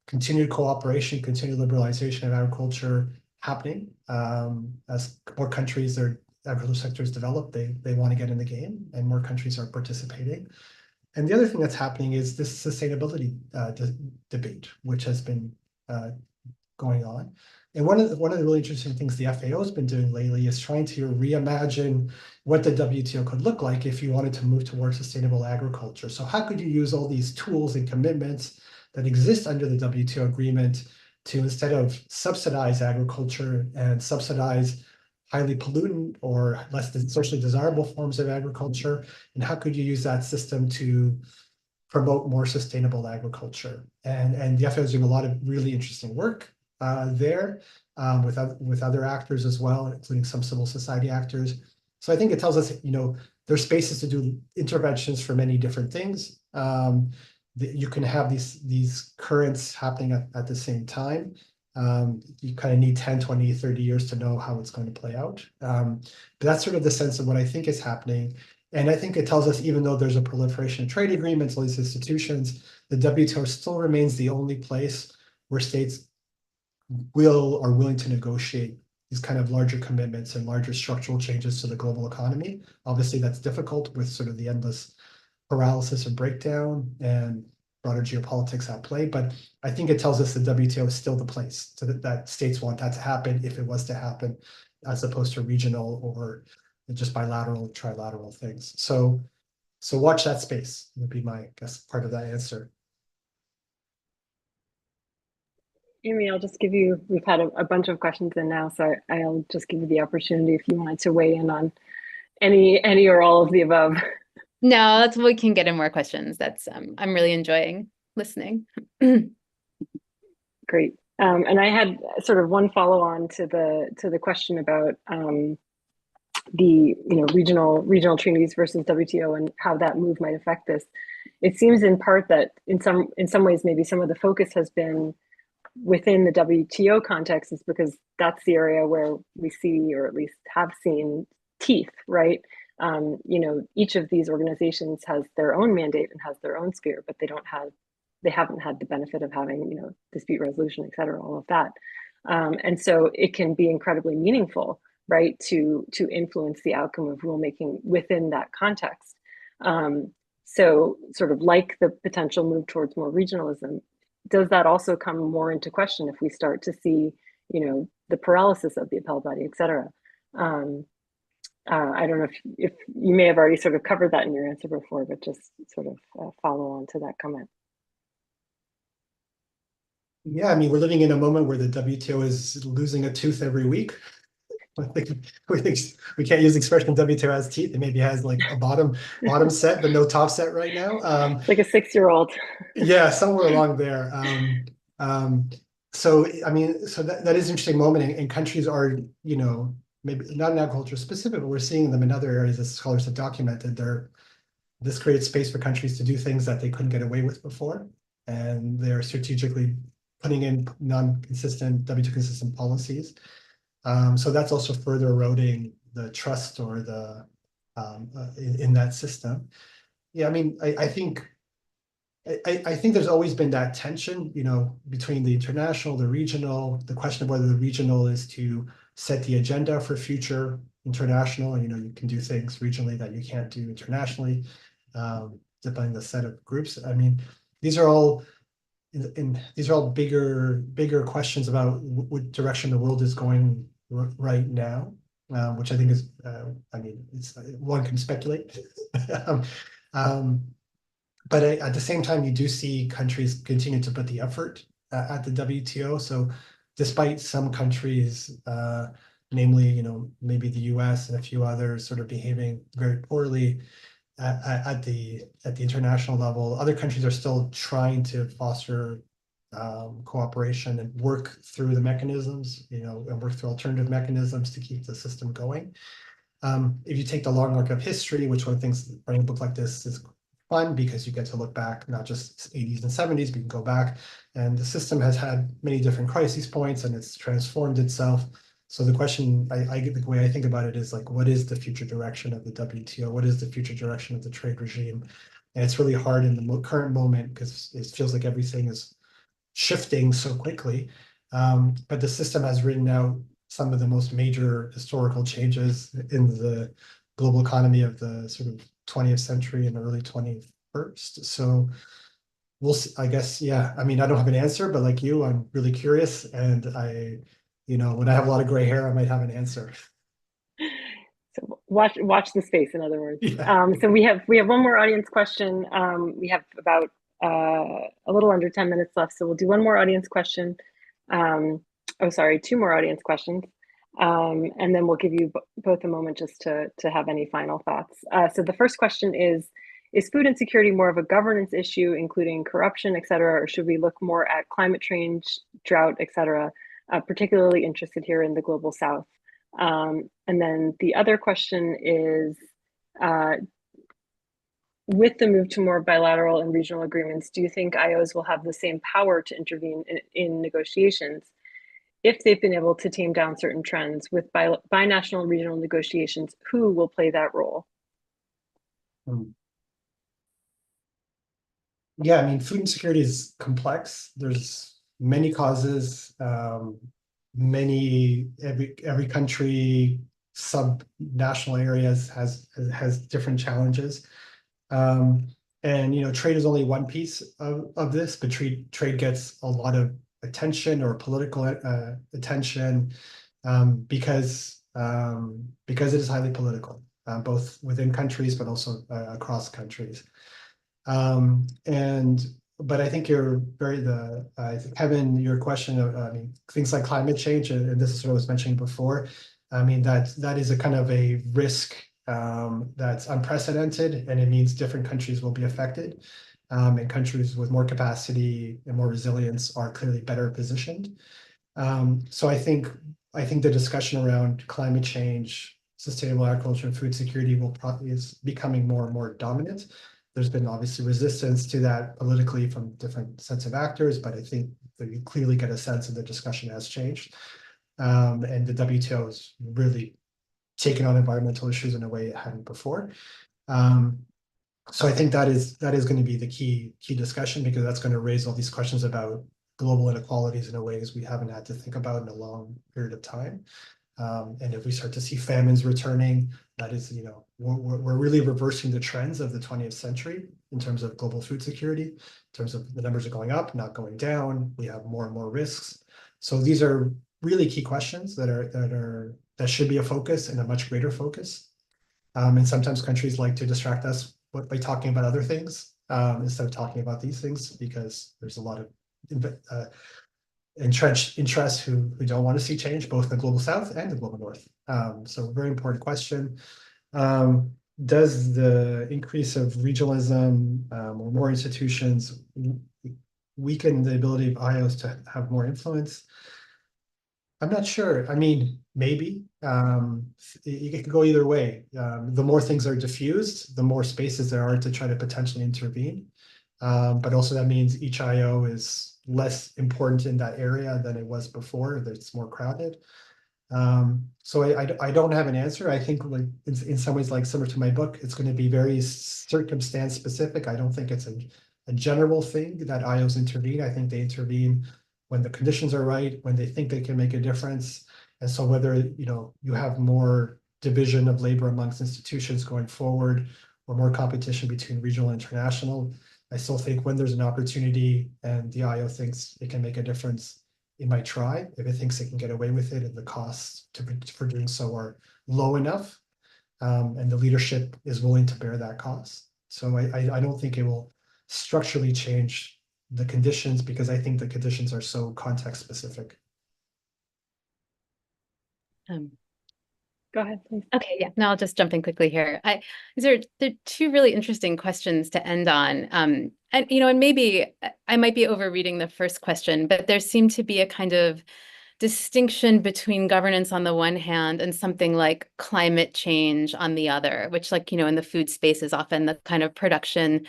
continued cooperation, continued liberalization of agriculture happening. As more countries, their agricultural sectors develop, they want to get in the game, and more countries are participating. And the other thing that's happening is this sustainability debate, which has been going on. And one of the really interesting things the FAO has been doing lately is trying to reimagine what the WTO could look like if you wanted to move towards sustainable agriculture. So how could you use all these tools and commitments that exist under the WTO agreement to, instead of subsidize agriculture and subsidize highly pollutant or less than socially desirable forms of agriculture, and how could you use that system to promote more sustainable agriculture? And the FAO is doing a lot of really interesting work there with other actors as well, including some civil society actors. So I think it tells us, there's spaces to do interventions for many different things. You can have these currents happening at the same time. You kind of need 10, 20, 30 years to know how it's going to play out. But that's sort of the sense of what I think is happening. And I think it tells us, even though there's a proliferation of trade agreements, all these institutions, the WTO still remains the only place where states are willing to negotiate these kind of larger commitments and larger structural changes to the global economy. Obviously, that's difficult with sort of the endless paralysis and breakdown and broader geopolitics at play. But I think it tells us the WTO is still the place that states want that to happen if it was to happen, as opposed to regional or just bilateral, trilateral things. So watch that space would be my guess part of that answer. Amy, I'll just give you, we've had a bunch of questions in now, so I'll just give you the opportunity if you wanted to weigh in on any or all of the above. No, that's we can get in more questions. That's I'm really enjoying listening. Great. And I had sort of one follow on to the question about the regional treaties versus WTO and how that move might affect this. It seems in part that in some ways maybe some of the focus has been within the WTO context, is because that's the area where we see, or at least have seen, teeth, right? Each of these organizations has their own mandate and has their own sphere, but they haven't had the benefit of having, dispute resolution, et cetera, all of that. And so it can be incredibly meaningful, right, to influence the outcome of rulemaking within that context. So sort of like the potential move towards more regionalism, does that also come more into question if we start to see, the paralysis of the appellate body, et cetera? I don't know if you may have already sort of covered that in your answer before, but just sort of follow on to that comment. Yeah, I mean, we're living in a moment where the WTO is losing a tooth every week. We can't use the expression WTO has teeth. It maybe has like a bottom set, but no top set right now. It's like a 6-year-old. Yeah, somewhere along there. So I mean, so that is an interesting moment, and countries are, maybe not in agriculture specific, but we're seeing them in other areas as scholars have documented. This creates space for countries to do things that they couldn't get away with before, and they're strategically putting in non-consistent, WTO consistent policies. So that's also further eroding the trust or the in that system. Yeah, I mean, I think there's always been that tension, between the international, the regional, the question of whether the regional is to set the agenda for future international. You can do things regionally that you can't do internationally, depending on the set of groups. I mean, these are all bigger questions about what direction the world is going right now, which I think is, it's one can speculate. But at the same time, you do see countries continue to put the effort at the WTO. So despite some countries, namely, maybe the US and a few others sort of behaving very poorly at the international level, other countries are still trying to foster cooperation and work through the mechanisms, and work through alternative mechanisms to keep the system going. If you take the long arc of history, which one of the things writing a book like this is fun because you get to look back, not just 80s and 70s, but you can go back. And the system has had many different crisis points and it's transformed itself. So the question, the way I think about it is like, what is the future direction of the WTO? What is the future direction of the trade regime? And it's really hard in the current moment because it feels like everything is shifting so quickly. But the system has written out some of the most major historical changes in the global economy of the sort of 20th century and early 21st. So we'll see, I guess, yeah. I mean, I don't have an answer, but like you, I'm really curious. And when I have a lot of gray hair, I might have an answer. So watch the space, in other words. Yeah. So we have one more audience question. We have about a little under 10 minutes left, so we'll do one more audience question. Two more audience questions, and then we'll give you both a moment just to have any final thoughts. So the first question is food insecurity more of a governance issue, including corruption, et cetera, or should we look more at climate change, drought, et cetera? Particularly interested here in the global South. And then the other question is, with the move to more bilateral and regional agreements, do you think IOs will have the same power to intervene in negotiations if they've been able to tame down certain trends? With binational and regional negotiations, who will play that role? Yeah, I mean, food insecurity is complex. There's many causes, every country, sub-national areas has different challenges. And trade is only one piece of this, but trade gets a lot of attention or political attention because it is highly political, both within countries but also across countries. But I think Kevin, your question of things like climate change, and this is what I was mentioning before. I mean that is a kind of a risk that's unprecedented, and it means different countries will be affected. And countries with more capacity and more resilience are clearly better positioned. So I think the discussion around climate change, sustainable agriculture, and food security is becoming more and more dominant. There's been obviously resistance to that politically from different sets of actors, but I think that you clearly get a sense that the discussion has changed. And the WTO has really taken on environmental issues in a way it hadn't before. So I think that is going to be the key discussion, because that's going to raise all these questions about global inequalities in a ways we haven't had to think about in a long period of time. And if we start to see famines returning, that is, we're really reversing the trends of the 20th century in terms of global food security, in terms of the numbers are going up, not going down. We have more and more risks. So these are really key questions that should be a focus, and a much greater focus. And sometimes countries like to distract us by talking about other things instead of talking about these things, because there's a lot of entrenched interests who don't want to see change, both in the global South and the global North. So a very important question. Does the increase of regionalism or more institutions weaken the ability of IOs to have more influence? I'm not sure. I mean, maybe. It could go either way. The more things are diffused, the more spaces there are to try to potentially intervene. But also that means each IO is less important in that area than it was before, that it's more crowded. So I don't have an answer. I think like in some ways, like similar to my book, it's going to be very circumstance specific. I don't think it's a general thing that IOs intervene. I think they intervene when the conditions are right, when they think they can make a difference. And so whether you have more division of labor amongst institutions going forward, or more competition between regional and international, I still think when there's an opportunity and the IO thinks it can make a difference, it might try. If it thinks it can get away with it and the costs for doing so are low enough, and the leadership is willing to bear that cost. So I don't think it will structurally change the conditions, because I think the conditions are so context specific. Go ahead, please. Okay, yeah. No, I'll just jump in quickly here. There are two really interesting questions to end on. And maybe I might be overreading the first question, but there seemed to be a kind of distinction between governance on the one hand and something like climate change on the other, which, like, in the food space is often the kind of production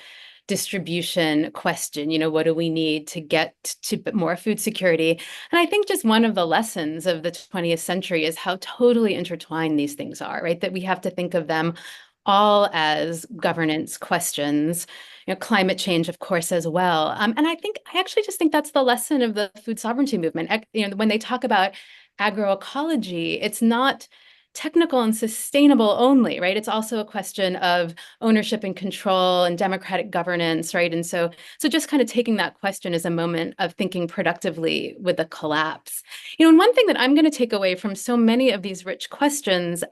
distribution question, what do we need to get to more food security? And I think just one of the lessons of the 20th century is how totally intertwined these things are, right? That we have to think of them all as governance questions, climate change, of course, as well. And I actually just think that's the lesson of the food sovereignty movement. When they talk about agroecology, it's not technical and sustainable only, right? It's also a question of ownership and control and democratic governance, right? And so just kind of taking that question as a moment of thinking productively with a collapse. And one thing that I'm going to take away from so many of these rich questions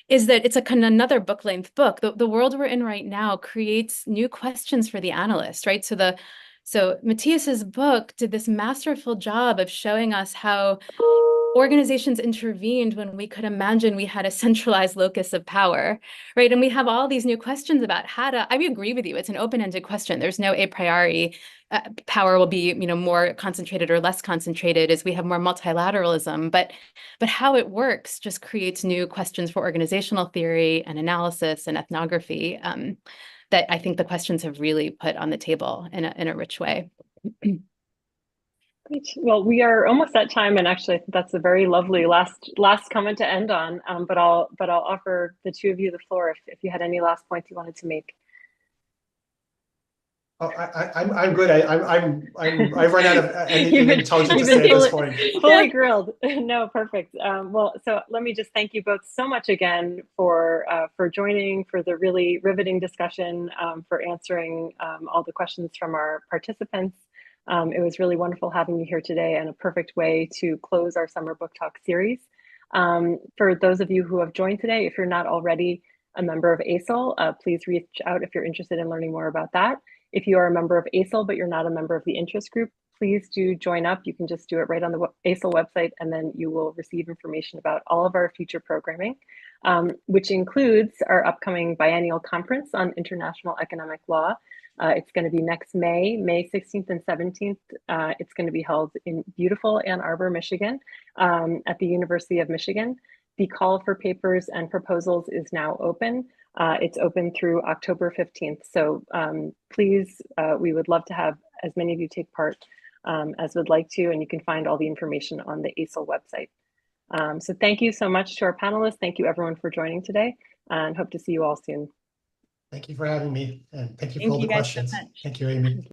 is that it's another book-length book. The world we're in right now creates new questions for the analyst, right? So Matias's book did this masterful job of showing us how organizations intervened when we could imagine we had a centralized locus of power, right? And we have all these new questions about I agree with you, it's an open-ended question. There's no a priori power will be, more concentrated or less concentrated as we have more multilateralism, but how it works just creates new questions for organizational theory and analysis and ethnography that I think the questions have really put on the table in a rich way. Great. Well, we are almost at time, and actually, I think that's a very lovely last comment to end on. But I'll offer the two of you the floor if you had any last points you wanted to make. Oh, I'm good. I've run out of anything intelligent to say at this point. Fully grilled. No, perfect. Well, so let me just thank you both so much again for joining, for the really riveting discussion, for answering all the questions from our participants. It was really wonderful having you here today, and a perfect way to close our summer book talk series. For those of you who have joined today, if you're not already a member of ASIL, please reach out if you're interested in learning more about that. If you are a member of ASIL, but you're not a member of the interest group, please do join up. You can just do it right on the ASIL website, and then you will receive information about all of our future programming, which includes our upcoming biennial conference on international economic law. It's going to be next May 16th and 17th. It's going to be held in beautiful Ann Arbor, Michigan, at the University of Michigan. The call for papers and proposals is now open. It's open through October 15th. So please, we would love to have as many of you take part as would like to, and you can find all the information on the ASIL website. So thank you so much to our panelists. Thank you everyone for joining today, and hope to see you all soon. Thank you for having me, and thank you for all the questions. So much. Thank you, Amy.